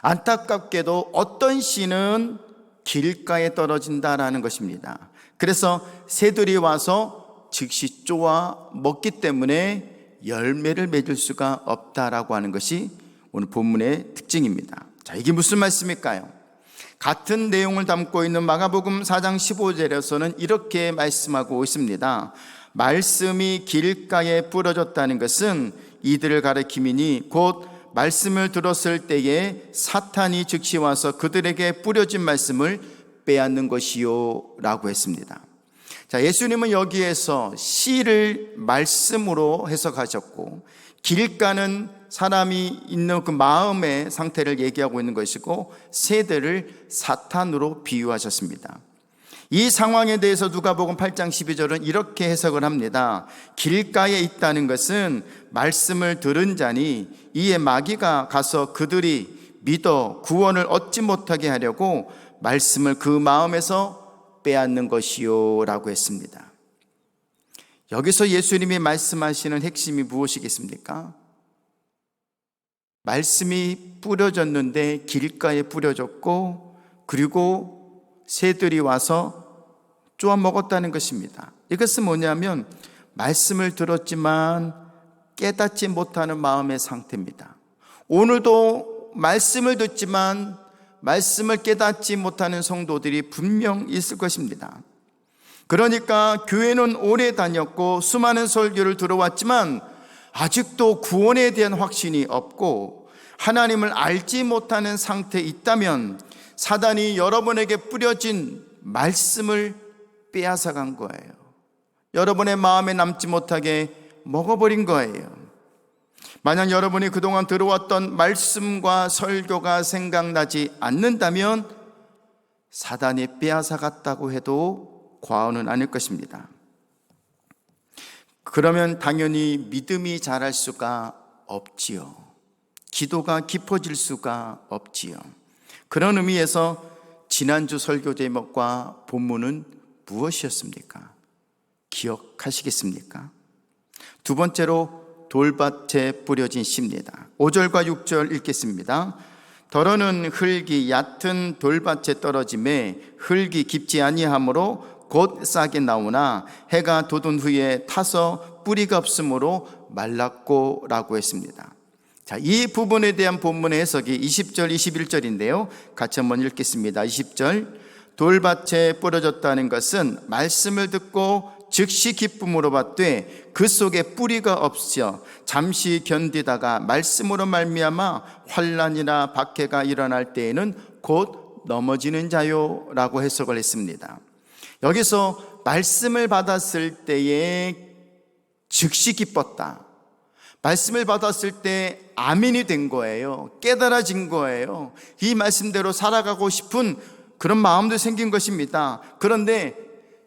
안타깝게도 어떤 씨는 길가에 떨어진다라는 것입니다. 그래서 새들이 와서 즉시 쪼아 먹기 때문에 열매를 맺을 수가 없다라고 하는 것이 오늘 본문의 특징입니다. 자, 이게 무슨 말씀일까요? 같은 내용을 담고 있는 마가복음 4장 15절에서는 이렇게 말씀하고 있습니다. 말씀이 길가에 뿌려졌다는 것은 이들을 가리킴이니 곧 말씀을 들었을 때에 사탄이 즉시 와서 그들에게 뿌려진 말씀을 빼앗는 것이요 라고 했습니다. 자, 예수님은 여기에서 씨를 말씀으로 해석하셨고, 길가는 사람이 있는 그 마음의 상태를 얘기하고 있는 것이고, 새들을 사탄으로 비유하셨습니다. 이 상황에 대해서 누가복음 8장 12절은 이렇게 해석을 합니다. 길가에 있다는 것은 말씀을 들은 자니 이에 마귀가 가서 그들이 믿어 구원을 얻지 못하게 하려고 말씀을 그 마음에서 빼앗는 것이요 라고 했습니다. 여기서 예수님이 말씀하시는 핵심이 무엇이겠습니까? 말씀이 뿌려졌는데 길가에 뿌려졌고, 그리고 새들이 와서 쪼아 먹었다는 것입니다. 이것은 뭐냐면 말씀을 들었지만 깨닫지 못하는 마음의 상태입니다. 오늘도 말씀을 듣지만 말씀을 깨닫지 못하는 성도들이 분명 있을 것입니다. 그러니까 교회는 오래 다녔고 수많은 설교를 들어왔지만 아직도 구원에 대한 확신이 없고 하나님을 알지 못하는 상태에 있다면 사단이 여러분에게 뿌려진 말씀을 빼앗아간 거예요. 여러분의 마음에 남지 못하게 먹어버린 거예요. 만약 여러분이 그동안 들어왔던 말씀과 설교가 생각나지 않는다면 사단이 빼앗아갔다고 해도 과언은 아닐 것입니다. 그러면 당연히 믿음이 자랄 수가 없지요. 기도가 깊어질 수가 없지요. 그런 의미에서 지난주 설교 제목과 본문은 무엇이었습니까? 기억하시겠습니까? 두 번째로 돌밭에 뿌려진 씨입니다. 5절과 6절 읽겠습니다. 더러는 흙이 얕은 돌밭에 떨어짐에 흙이 깊지 아니하므로 곧 싹이 나오나 해가 돋은 후에 타서 뿌리가 없으므로 말랐고 라고 했습니다. 자, 이 부분에 대한 본문의 해석이 20절, 21절인데요. 같이 한번 읽겠습니다. 20절, 돌밭에 뿌려졌다는 것은 말씀을 듣고 즉시 기쁨으로 받되 그 속에 뿌리가 없어 잠시 견디다가 말씀으로 말미암아 환난이나 박해가 일어날 때에는 곧 넘어지는 자요라고 해석을 했습니다. 여기서 말씀을 받았을 때에 즉시 기뻤다. 말씀을 받았을 때 아멘이 된 거예요. 깨달아진 거예요. 이 말씀대로 살아가고 싶은 그런 마음도 생긴 것입니다. 그런데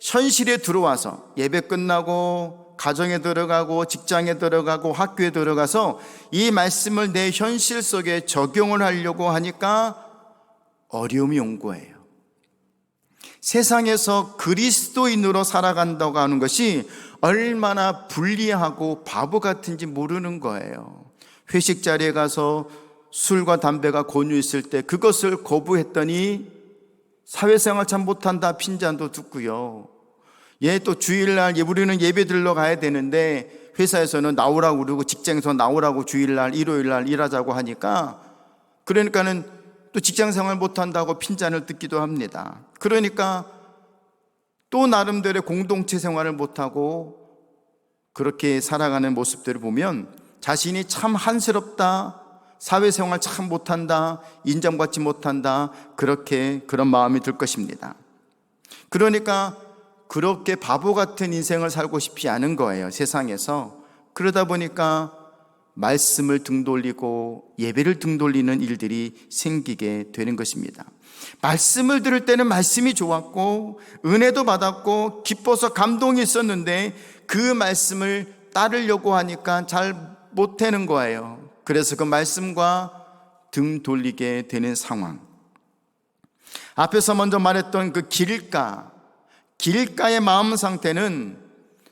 현실에 들어와서 예배 끝나고 가정에 들어가고 직장에 들어가고 학교에 들어가서 이 말씀을 내 현실 속에 적용을 하려고 하니까 어려움이 온 거예요. 세상에서 그리스도인으로 살아간다고 하는 것이 얼마나 불리하고 바보 같은지 모르는 거예요. 회식 자리에 가서 술과 담배가 권유했을 때 그것을 거부했더니 사회생활 참 못한다 핀잔도 듣고요. 또 주일날 우리는 예배 들러 가야 되는데 회사에서는 나오라고 그러고 직장에서 나오라고 주일날 일요일날 일하자고 하니까 그러니까는 또 직장생활 못한다고 핀잔을 듣기도 합니다. 그러니까 또 나름대로의 공동체 생활을 못하고 그렇게 살아가는 모습들을 보면 자신이 참 한스럽다, 사회생활 참 못한다, 인정받지 못한다, 그런 마음이 들 것입니다. 그러니까 그렇게 바보 같은 인생을 살고 싶지 않은 거예요, 세상에서. 그러다 보니까 말씀을 등 돌리고 예배를 등 돌리는 일들이 생기게 되는 것입니다. 말씀을 들을 때는 말씀이 좋았고 은혜도 받았고 기뻐서 감동이 있었는데 그 말씀을 따르려고 하니까 잘 못하는 거예요. 그래서 그 말씀과 등 돌리게 되는 상황. 앞에서 먼저 말했던 그 길가의 마음 상태는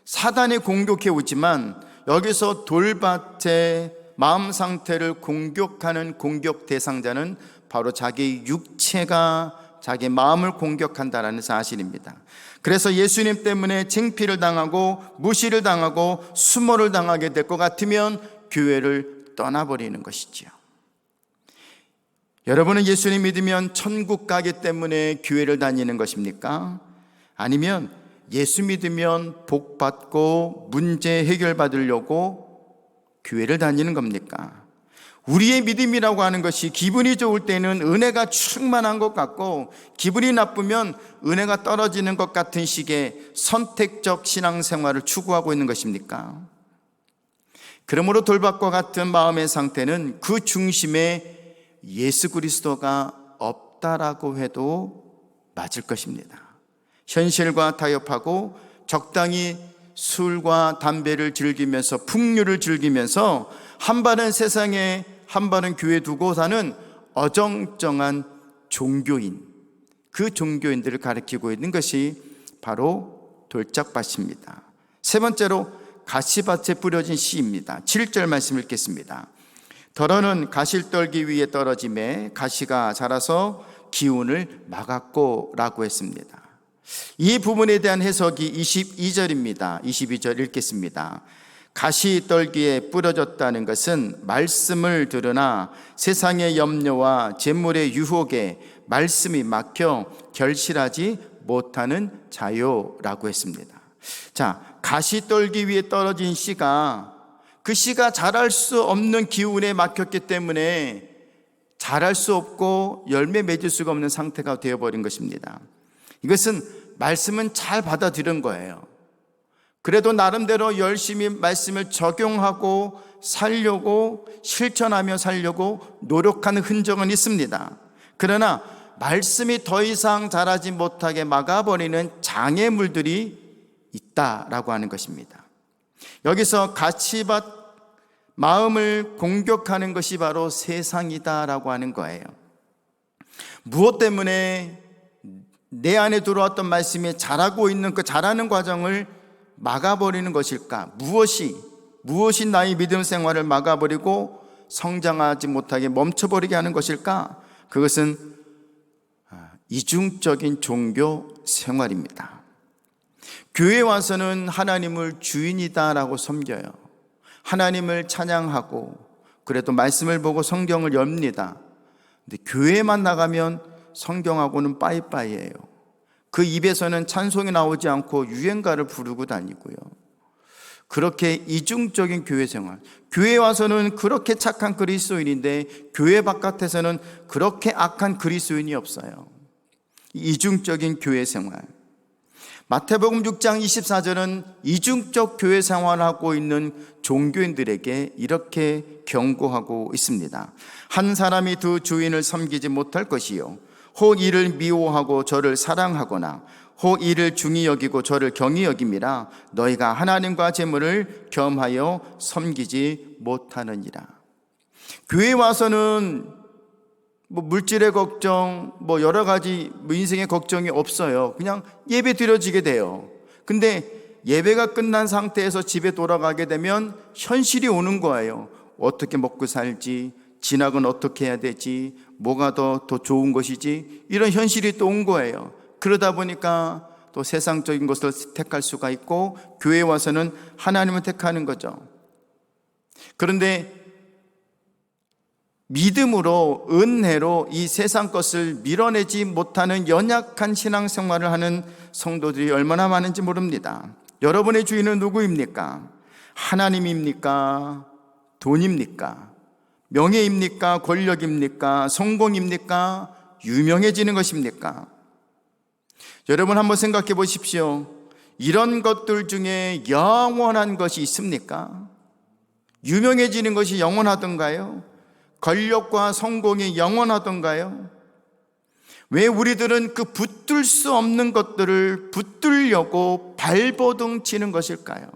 사단이 공격해 오지만 여기서 돌밭의 마음 상태를 공격하는 공격 대상자는 바로 자기 육체가 자기 마음을 공격한다라는 사실입니다. 그래서 예수님 때문에 창피를 당하고 무시를 당하고 수모를 당하게 될 것 같으면 교회를 떠나버리는 것이죠. 여러분은 예수님 믿으면 천국 가기 때문에 교회를 다니는 것입니까? 아니면 예수 믿으면 복 받고 문제 해결받으려고 교회를 다니는 겁니까? 우리의 믿음이라고 하는 것이 기분이 좋을 때는 은혜가 충만한 것 같고 기분이 나쁘면 은혜가 떨어지는 것 같은 식의 선택적 신앙생활을 추구하고 있는 것입니까? 그러므로 돌밭과 같은 마음의 상태는 그 중심에 예수 그리스도가 없다라고 해도 맞을 것입니다. 현실과 타협하고 적당히 술과 담배를 즐기면서 풍류를 즐기면서 한 발은 세상에 한 발은 교회 두고 사는 어정쩡한 종교인, 그 종교인들을 가리키고 있는 것이 바로 돌짝밭입니다. 세 번째로 가시밭에 뿌려진 씨입니다. 7절 말씀 읽겠습니다. 덜어는 가시떨기 위에 떨어짐에 가시가 자라서 기운을 막았고 라고 했습니다. 이 부분에 대한 해석이 22절입니다. 22절 읽겠습니다. 가시떨기에 뿌려졌다는 것은 말씀을 들으나 세상의 염려와 재물의 유혹에 말씀이 막혀 결실하지 못하는 자요라고 했습니다. 자, 가시떨기 위에 떨어진 씨가 그 씨가 자랄 수 없는 기운에 막혔기 때문에 자랄 수 없고 열매 맺을 수가 없는 상태가 되어버린 것입니다. 이것은 말씀은 잘 받아들인 거예요. 그래도 나름대로 열심히 말씀을 적용하고 살려고 실천하며 살려고 노력하는 흔적은 있습니다. 그러나 말씀이 더 이상 자라지 못하게 막아버리는 장애물들이 있다라고 하는 것입니다. 여기서 가시밭 마음을 공격하는 것이 바로 세상이다라고 하는 거예요. 무엇 때문에 내 안에 들어왔던 말씀이 자라고 있는 그 자라는 과정을 막아버리는 것일까? 무엇이 나의 믿음 생활을 막아버리고 성장하지 못하게 멈춰버리게 하는 것일까? 그것은 이중적인 종교 생활입니다. 교회에 와서는 하나님을 주인이다라고 섬겨요. 하나님을 찬양하고 그래도 말씀을 보고 성경을 엽니다. 근데 교회만 나가면 성경하고는 빠이빠이예요. 그 입에서는 찬송이 나오지 않고 유행가를 부르고 다니고요. 그렇게 이중적인 교회 생활, 교회 와서는 그렇게 착한 그리스도인인데 교회 바깥에서는 그렇게 악한 그리스도인이 없어요. 이중적인 교회 생활. 마태복음 6장 24절은 이중적 교회 생활을 하고 있는 종교인들에게 이렇게 경고하고 있습니다. 한 사람이 두 주인을 섬기지 못할 것이요, 혹 이를 미워하고 저를 사랑하거나 혹 이를 중히 여기고 저를 경히 여김이라. 너희가 하나님과 재물을 겸하여 섬기지 못하느니라. 교회 와서는 물질의 걱정, 여러 가지 인생의 걱정이 없어요. 그냥 예배 드려지게 돼요. 근데 예배가 끝난 상태에서 집에 돌아가게 되면 현실이 오는 거예요. 어떻게 먹고 살지, 진학은 어떻게 해야 되지, 뭐가 더 좋은 것이지, 이런 현실이 또 온 거예요. 그러다 보니까 또 세상적인 것을 택할 수가 있고 교회에 와서는 하나님을 택하는 거죠. 그런데 믿음으로, 은혜로 이 세상 것을 밀어내지 못하는 연약한 신앙생활을 하는 성도들이 얼마나 많은지 모릅니다. 여러분의 주인은 누구입니까? 하나님입니까? 돈입니까? 명예입니까? 권력입니까? 성공입니까? 유명해지는 것입니까? 여러분 한번 생각해 보십시오. 이런 것들 중에 영원한 것이 있습니까? 유명해지는 것이 영원하던가요? 권력과 성공이 영원하던가요? 왜 우리들은 그 붙들 수 없는 것들을 붙들려고 발버둥 치는 것일까요?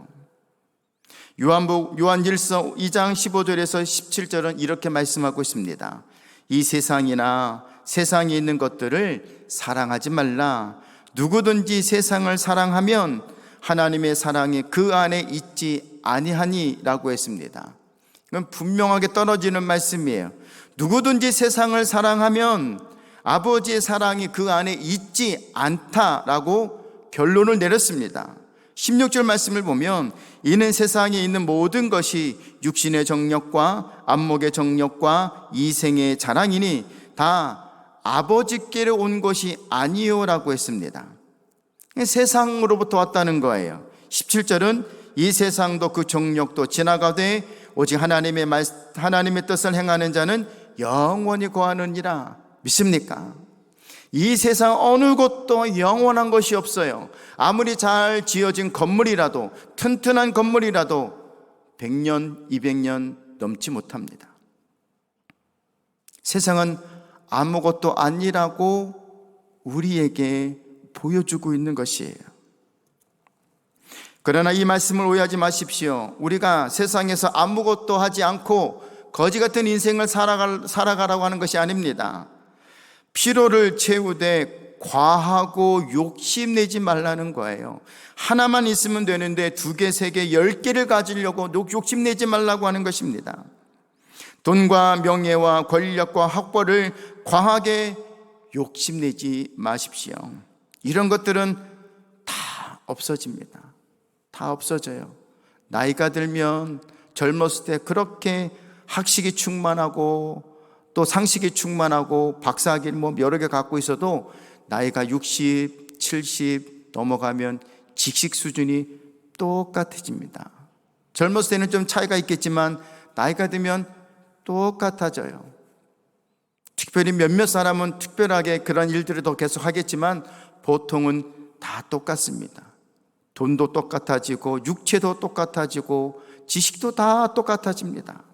요한일서 2장 15절에서 17절은 이렇게 말씀하고 있습니다. 이 세상이나 세상에 있는 것들을 사랑하지 말라. 누구든지 세상을 사랑하면 하나님의 사랑이 그 안에 있지 아니하니 라고 했습니다. 이건 분명하게 떨어지는 말씀이에요. 누구든지 세상을 사랑하면 아버지의 사랑이 그 안에 있지 않다라고 결론을 내렸습니다. 16절 말씀을 보면 이는 세상에 있는 모든 것이 육신의 정욕과 안목의 정욕과 이생의 자랑이니 다 아버지께로 온 것이 아니요라고 했습니다. 세상으로부터 왔다는 거예요. 17절은 이 세상도 그 정욕도 지나가되 오직 하나님의 뜻을 행하는 자는 영원히 거하느니라. 믿습니까? 이 세상 어느 곳도 영원한 것이 없어요. 아무리 잘 지어진 건물이라도, 튼튼한 건물이라도 100년, 200년 넘지 못합니다. 세상은 아무것도 아니라고 우리에게 보여주고 있는 것이에요. 그러나 이 말씀을 오해하지 마십시오. 우리가 세상에서 아무것도 하지 않고 거지 같은 인생을 살아가라고 하는 것이 아닙니다. 피로를 채우되 과하고 욕심내지 말라는 거예요. 하나만 있으면 되는데 2개, 3개, 10개를 가지려고 욕심내지 말라고 하는 것입니다. 돈과 명예와 권력과 학벌을 과하게 욕심내지 마십시오. 이런 것들은 다 없어집니다. 다 없어져요. 나이가 들면 젊었을 때 그렇게 학식이 충만하고 또 상식이 충만하고 박사학위를 여러 개 갖고 있어도 나이가 60, 70 넘어가면 직식 수준이 똑같아집니다. 젊었을 때는 좀 차이가 있겠지만 나이가 들면 똑같아져요. 특별히 몇몇 사람은 특별하게 그런 일들을 더 계속 하겠지만 보통은 다 똑같습니다. 돈도 똑같아지고 육체도 똑같아지고 지식도 다 똑같아집니다.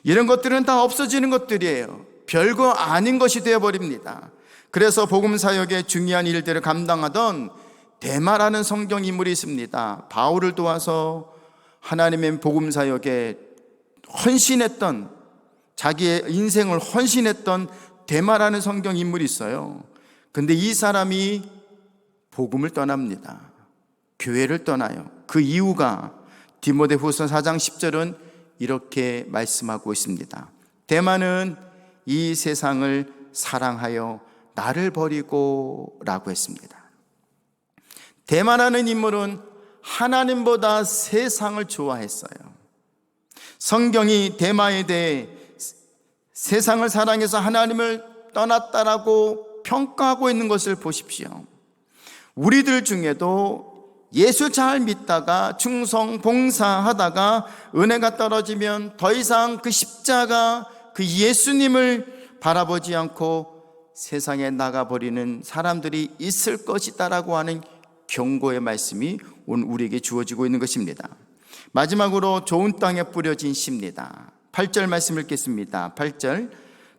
이런 것들은 다 없어지는 것들이에요. 별거 아닌 것이 되어버립니다. 그래서 복음사역의 중요한 일들을 감당하던 데마라는 성경 인물이 있습니다. 바울을 도와서 하나님의 복음사역에 헌신했던, 자기의 인생을 헌신했던 데마라는 성경 인물이 있어요. 근데 이 사람이 복음을 떠납니다. 교회를 떠나요. 그 이유가 디모데후서 4장 10절은 이렇게 말씀하고 있습니다. 데마는 이 세상을 사랑하여 나를 버리고 라고 했습니다. 데마라는 인물은 하나님보다 세상을 좋아했어요. 성경이 데마에 대해 세상을 사랑해서 하나님을 떠났다라고 평가하고 있는 것을 보십시오. 우리들 중에도 예수 잘 믿다가 충성 봉사하다가 은혜가 떨어지면 더 이상 그 십자가, 그 예수님을 바라보지 않고 세상에 나가버리는 사람들이 있을 것이다라고 하는 경고의 말씀이 오늘 우리에게 주어지고 있는 것입니다. 마지막으로 좋은 땅에 뿌려진 씨입니다. 8절 말씀 읽겠습니다. 8절,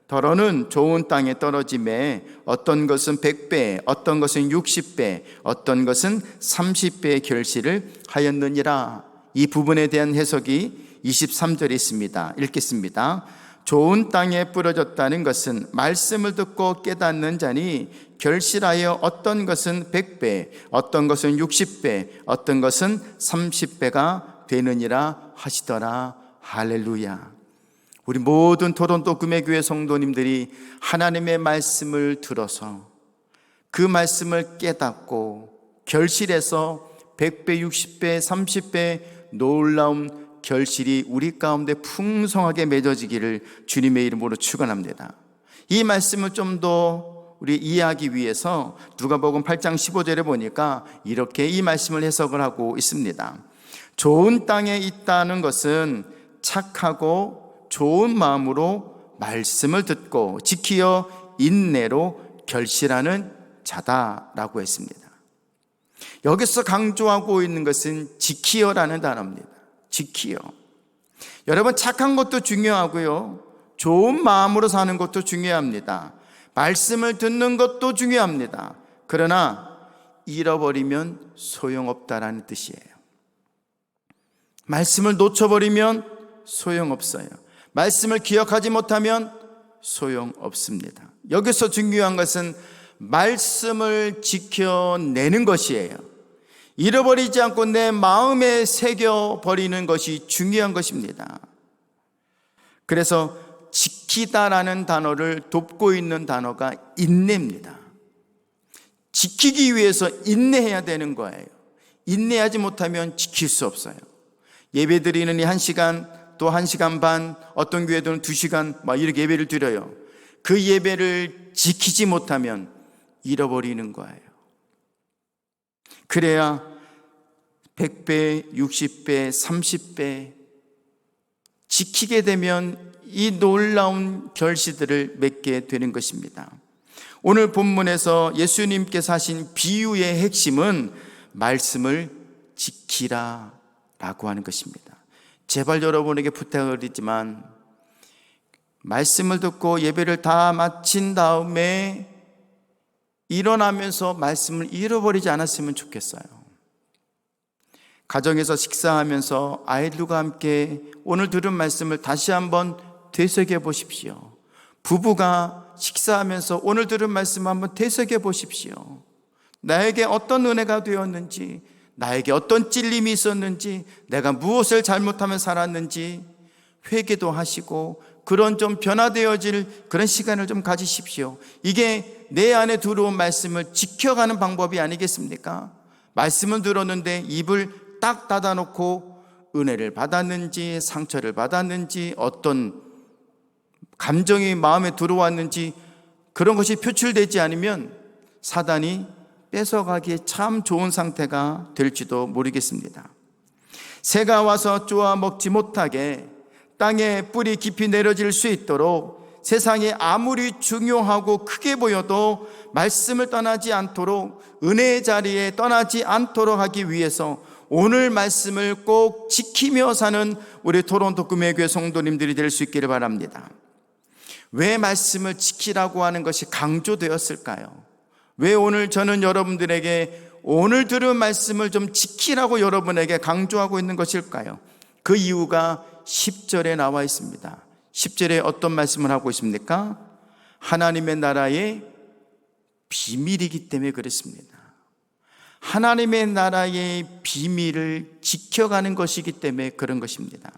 더러는 좋은 땅에 떨어짐에 어떤 것은 100배, 어떤 것은 60배, 어떤 것은 30배의 결실을 하였느니라. 이 부분에 대한 해석이 23절에 있습니다. 읽겠습니다. 좋은 땅에 뿌려졌다는 것은 말씀을 듣고 깨닫는 자니 결실하여 어떤 것은 100배, 어떤 것은 60배, 어떤 것은 30배가 되느니라 하시더라. 할렐루야. 우리 모든 토론토 금혜교회 성도님들이 하나님의 말씀을 들어서 그 말씀을 깨닫고 결실해서 100배, 60배, 30배 놀라운 결실이 우리 가운데 풍성하게 맺어지기를 주님의 이름으로 축원합니다. 이 말씀을 좀 더 우리 이해하기 위해서 누가복음 8장 15절에 보니까 이렇게 이 말씀을 해석을 하고 있습니다. 좋은 땅에 있다는 것은 착하고 좋은 마음으로 말씀을 듣고 지키어 인내로 결실하는 자다라고 했습니다. 여기서 강조하고 있는 것은 지키어라는 단어입니다. 지키어. 여러분, 착한 것도 중요하고요, 좋은 마음으로 사는 것도 중요합니다. 말씀을 듣는 것도 중요합니다. 그러나 잃어버리면 소용없다라는 뜻이에요. 말씀을 놓쳐버리면 소용없어요. 말씀을 기억하지 못하면 소용없습니다. 여기서 중요한 것은 말씀을 지켜내는 것이에요. 잃어버리지 않고 내 마음에 새겨버리는 것이 중요한 것입니다. 그래서 지키다라는 단어를 돕고 있는 단어가 인내입니다. 지키기 위해서 인내해야 되는 거예요. 인내하지 못하면 지킬 수 없어요. 예배드리는 이 1시간, 또 1시간 반, 어떤 교회들은 2시간 막 이렇게 예배를 드려요. 그 예배를 지키지 못하면 잃어버리는 거예요. 그래야 100배, 60배, 30배 지키게 되면 이 놀라운 결실들을 맺게 되는 것입니다. 오늘 본문에서 예수님께서 하신 비유의 핵심은 말씀을 지키라 라고 하는 것입니다. 제발 여러분에게 부탁을 드리지만 말씀을 듣고 예배를 다 마친 다음에 일어나면서 말씀을 잃어버리지 않았으면 좋겠어요. 가정에서 식사하면서 아이들과 함께 오늘 들은 말씀을 다시 한번 되새겨 보십시오. 부부가 식사하면서 오늘 들은 말씀을 한번 되새겨 보십시오. 나에게 어떤 은혜가 되었는지, 나에게 어떤 찔림이 있었는지, 내가 무엇을 잘못하며 살았는지 회개도 하시고 그런 좀 변화되어질 그런 시간을 좀 가지십시오. 이게 내 안에 들어온 말씀을 지켜가는 방법이 아니겠습니까? 말씀을 들었는데 입을 딱 닫아놓고 은혜를 받았는지 상처를 받았는지 어떤 감정이 마음에 들어왔는지 그런 것이 표출되지 않으면 사단이 뺏어가기에 참 좋은 상태가 될지도 모르겠습니다. 새가 와서 쪼아 먹지 못하게 땅에 뿌리 깊이 내려질 수 있도록 세상이 아무리 중요하고 크게 보여도 말씀을 떠나지 않도록 은혜의 자리에 떠나지 않도록 하기 위해서 오늘 말씀을 꼭 지키며 사는 우리 토론토 금혜교회 성도님들이 될 수 있기를 바랍니다. 왜 말씀을 지키라고 하는 것이 강조되었을까요? 왜 오늘 저는 여러분들에게 오늘 들은 말씀을 좀 지키라고 여러분에게 강조하고 있는 것일까요? 그 이유가 10절에 나와 있습니다. 10절에 어떤 말씀을 하고 있습니까? 하나님의 나라의 비밀이기 때문에 그렇습니다. 하나님의 나라의 비밀을 지켜가는 것이기 때문에 그런 것입니다.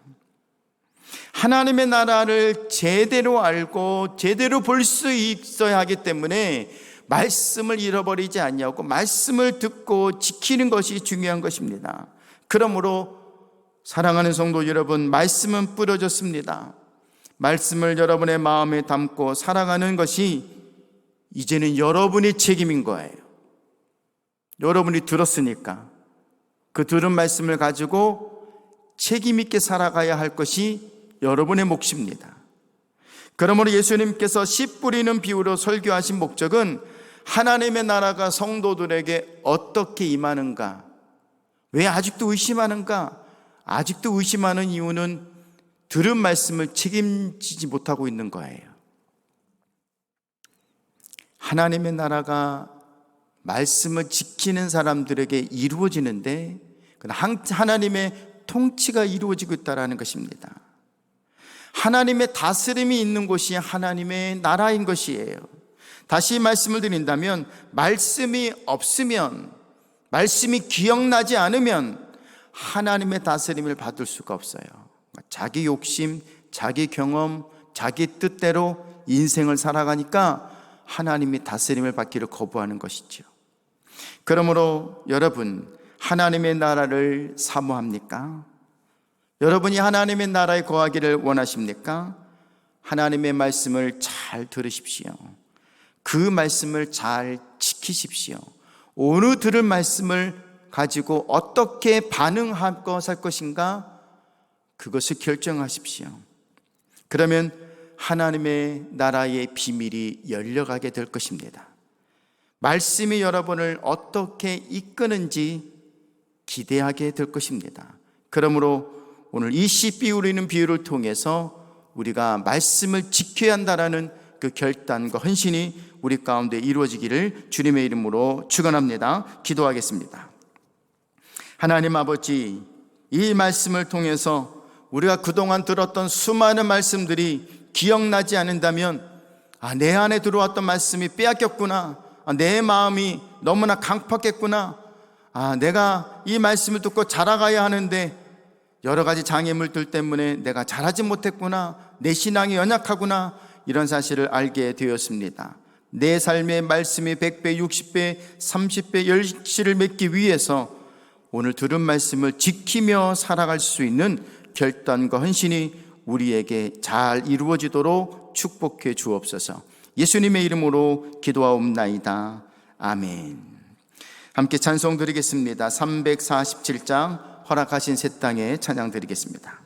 하나님의 나라를 제대로 알고 제대로 볼 수 있어야 하기 때문에 말씀을 잃어버리지 않냐고 말씀을 듣고 지키는 것이 중요한 것입니다. 그러므로 사랑하는 성도 여러분, 말씀은 뿌려졌습니다. 말씀을 여러분의 마음에 담고 살아가는 것이 이제는 여러분의 책임인 거예요. 여러분이 들었으니까 그 들은 말씀을 가지고 책임 있게 살아가야 할 것이 여러분의 몫입니다. 그러므로 예수님께서 씨 뿌리는 비유로 설교하신 목적은 하나님의 나라가 성도들에게 어떻게 임하는가, 왜 아직도 의심하는가, 아직도 의심하는 이유는 들은 말씀을 책임지지 못하고 있는 거예요. 하나님의 나라가 말씀을 지키는 사람들에게 이루어지는데 하나님의 통치가 이루어지고 있다는 것입니다. 하나님의 다스림이 있는 곳이 하나님의 나라인 것이에요. 다시 말씀을 드린다면 말씀이 없으면, 말씀이 기억나지 않으면 하나님의 다스림을 받을 수가 없어요. 자기 욕심, 자기 경험, 자기 뜻대로 인생을 살아가니까 하나님이 다스림을 받기를 거부하는 것이죠. 그러므로 여러분, 하나님의 나라를 사모합니까? 여러분이 하나님의 나라에 거하기를 원하십니까? 하나님의 말씀을 잘 들으십시오. 그 말씀을 잘 지키십시오. 오늘 들을 말씀을 가지고 어떻게 반응하고 살 것인가? 그것을 결정하십시오. 그러면 하나님의 나라의 비밀이 열려가게 될 것입니다. 말씀이 여러분을 어떻게 이끄는지 기대하게 될 것입니다. 그러므로 오늘 이 씨 뿌리는 비유를 통해서 우리가 말씀을 지켜야 한다라는 그 결단과 헌신이 우리 가운데 이루어지기를 주님의 이름으로 축원합니다. 기도하겠습니다. 하나님 아버지, 이 말씀을 통해서 우리가 그동안 들었던 수많은 말씀들이 기억나지 않는다면 내 안에 들어왔던 말씀이 빼앗겼구나, 내 마음이 너무나 강팍했구나, 내가 이 말씀을 듣고 자라가야 하는데 여러 가지 장애물들 때문에 내가 잘하지 못했구나, 내 신앙이 연약하구나, 이런 사실을 알게 되었습니다. 내 삶의 말씀이 100배, 60배, 30배, 10시를 맺기 위해서 오늘 들은 말씀을 지키며 살아갈 수 있는 결단과 헌신이 우리에게 잘 이루어지도록 축복해 주옵소서. 예수님의 이름으로 기도하옵나이다. 아멘. 함께 찬송 드리겠습니다. 347장 허락하신 새 땅에 찬양 드리겠습니다.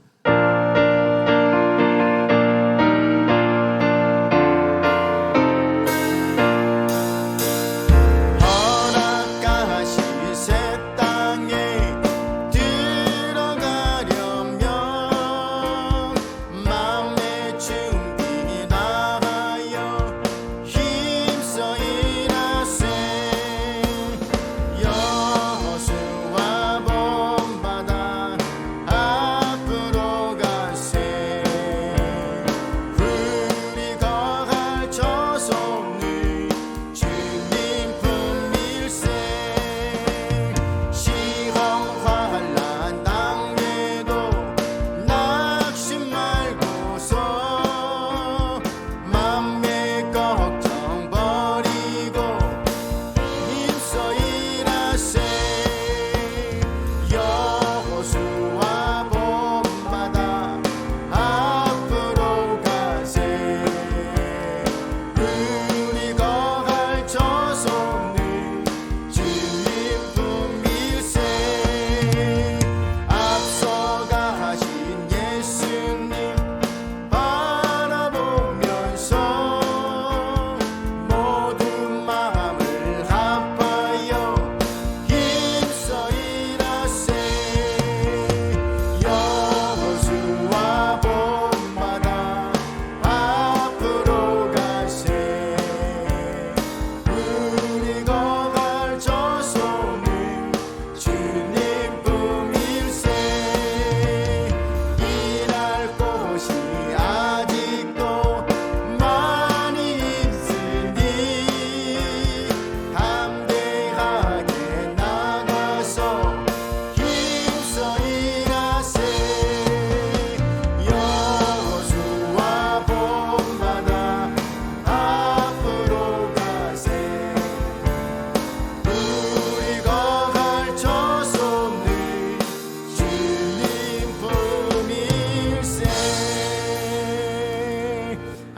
여호수아 본바다 앞으로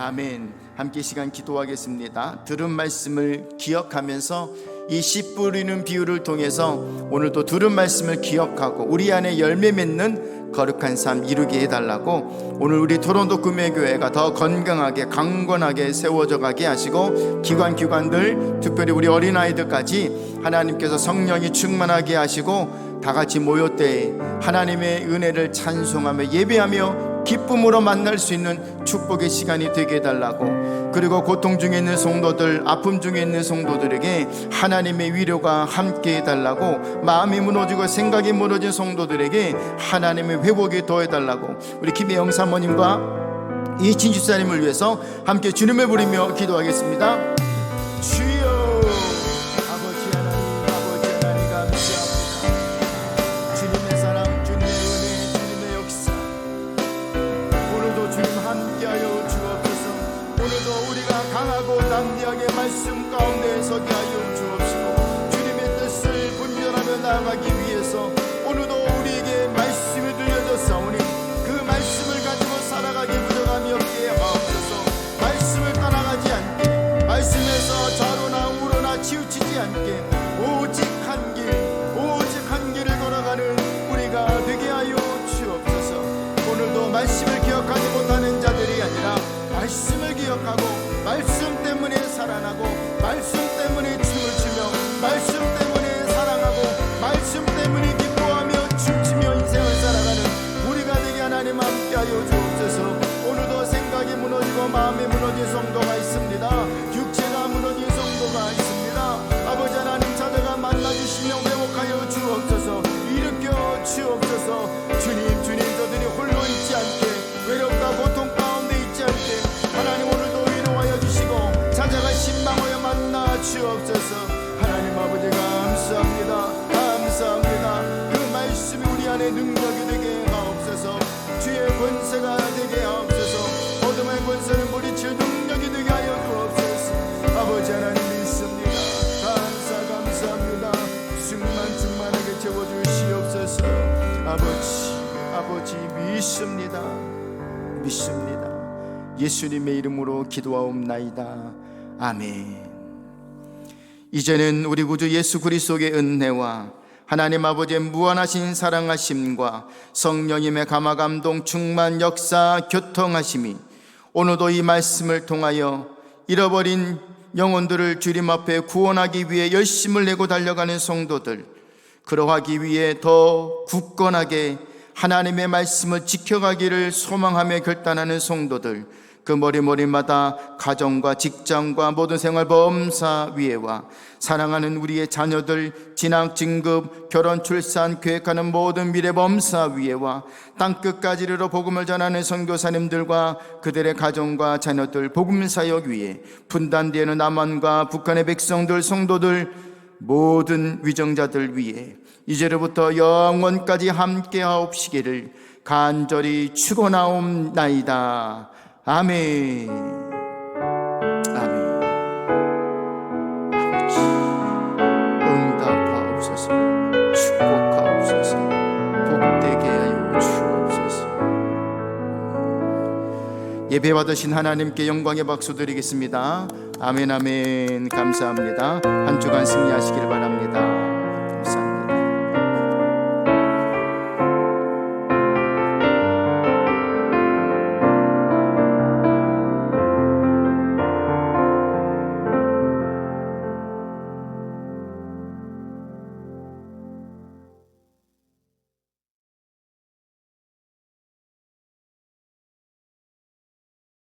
아멘. 함께 시간 기도하겠습니다. 들은 말씀을 기억하면서 이 씨 뿌리는 비유를 통해서 오늘도 들은 말씀을 기억하고 우리 안에 열매 맺는 거룩한 삶 이루게 해달라고, 오늘 우리 토론토 구매교회가 더 건강하게 강건하게 세워져 가게 하시고, 기관들 특별히 우리 어린아이들까지 하나님께서 성령이 충만하게 하시고 다 같이 모여 때 하나님의 은혜를 찬송하며 예배하며 기쁨으로 만날 수 있는 축복의 시간이 되게 해달라고, 그리고 고통 중에 있는 성도들, 아픔 중에 있는 성도들에게 하나님의 위로가 함께 해달라고, 마음이 무너지고 생각이 무너진 성도들에게 하나님의 회복이 더해달라고, 우리 김혜영 사모님과 이진 집사님을 위해서 함께 주님을 부르며 기도하겠습니다. 주여, 아버지 하나님 감사합니다. 주님의 사랑, 주님의 은혜, 주님의 역사, 오늘도 주님 함께하여 주옵소서. 오늘도 우리가 강하고 담대하게 말씀 가운데 서게 하여 주옵시고, 주님의 뜻을 분별하며 나아가기 위해서 오늘도 우리에게 말씀이 들려졌사오니 그 말씀을 가지고 살아가기 부족함이 없게 하옵소서. 말씀을 따라가지 않게, 말씀에서 좌로나 우로나 치우치지 않게 오직 한 길을 걸어가는 우리가 되게 하여 주옵소서. 오늘도 말씀을 기억하지 못하는 자들이 아니라 말씀을 기억하고 말씀 때문에 살아나고 말씀 때문에 춤을 추며 말씀 때문에 사랑하고 말씀 때문에 기뻐하며 춤추며 인생을 살아가는 우리가 되게 하나님 함께하여 주옵소서. 오늘도 생각이 무너지고 마음이 무너진 성도가 있습니다. 육체가 무너진 성도가 있습니다. 아버지 하나님 찾아가 만나주시며 회복하여 주옵소서. 일으켜 주옵소서. 주님 저들이 홀로 있지 않게, 외롭다 고통 가운데 있지 않게 하나님 오늘도 위로하여 주시고 찾아가 신망하여 만나 주옵소서. 하나님 아버지 감사합니다. 그 말씀이 우리 안에 능력이 되게 하옵소서. 주의 권세가 되게 하옵소서. 어둠의 권세를 물리칠 능력이 되게 하여 주옵소서. 아버지 하나님 믿습니다. 감사합니다. 충만하게 채워주시옵소서. 아버지 믿습니다. 예수님의 이름으로 기도하옵나이다. 아멘. 이제는 우리 구주 예수 그리스도의 은혜와 하나님 아버지의 무한하신 사랑하심과 성령님의 감화감동 충만 역사 교통하심이 오늘도 이 말씀을 통하여 잃어버린 영혼들을 주님 앞에 구원하기 위해 열심을 내고 달려가는 성도들, 그러하기 위해 더 굳건하게 하나님의 말씀을 지켜가기를 소망하며 결단하는 성도들, 그 머리마다 가정과 직장과 모든 생활 범사 위에와 사랑하는 우리의 자녀들 진학, 진급, 결혼, 출산 계획하는 모든 미래 범사 위에와 땅끝까지 이르러 복음을 전하는 선교사님들과 그들의 가정과 자녀들 복음 사역 위에 분단되는 남한과 북한의 백성들, 성도들, 모든 위정자들 위에 이제로부터 영원까지 함께 하옵시기를 간절히 축원하옵나이다. 아멘. 아버지 응답하옵소서. 축복하옵소서. 복되게 하여 주옵소서. 예배 받으신 하나님께 영광의 박수 드리겠습니다. 아멘. 감사합니다. 한 주간 승리하시길 바랍니다.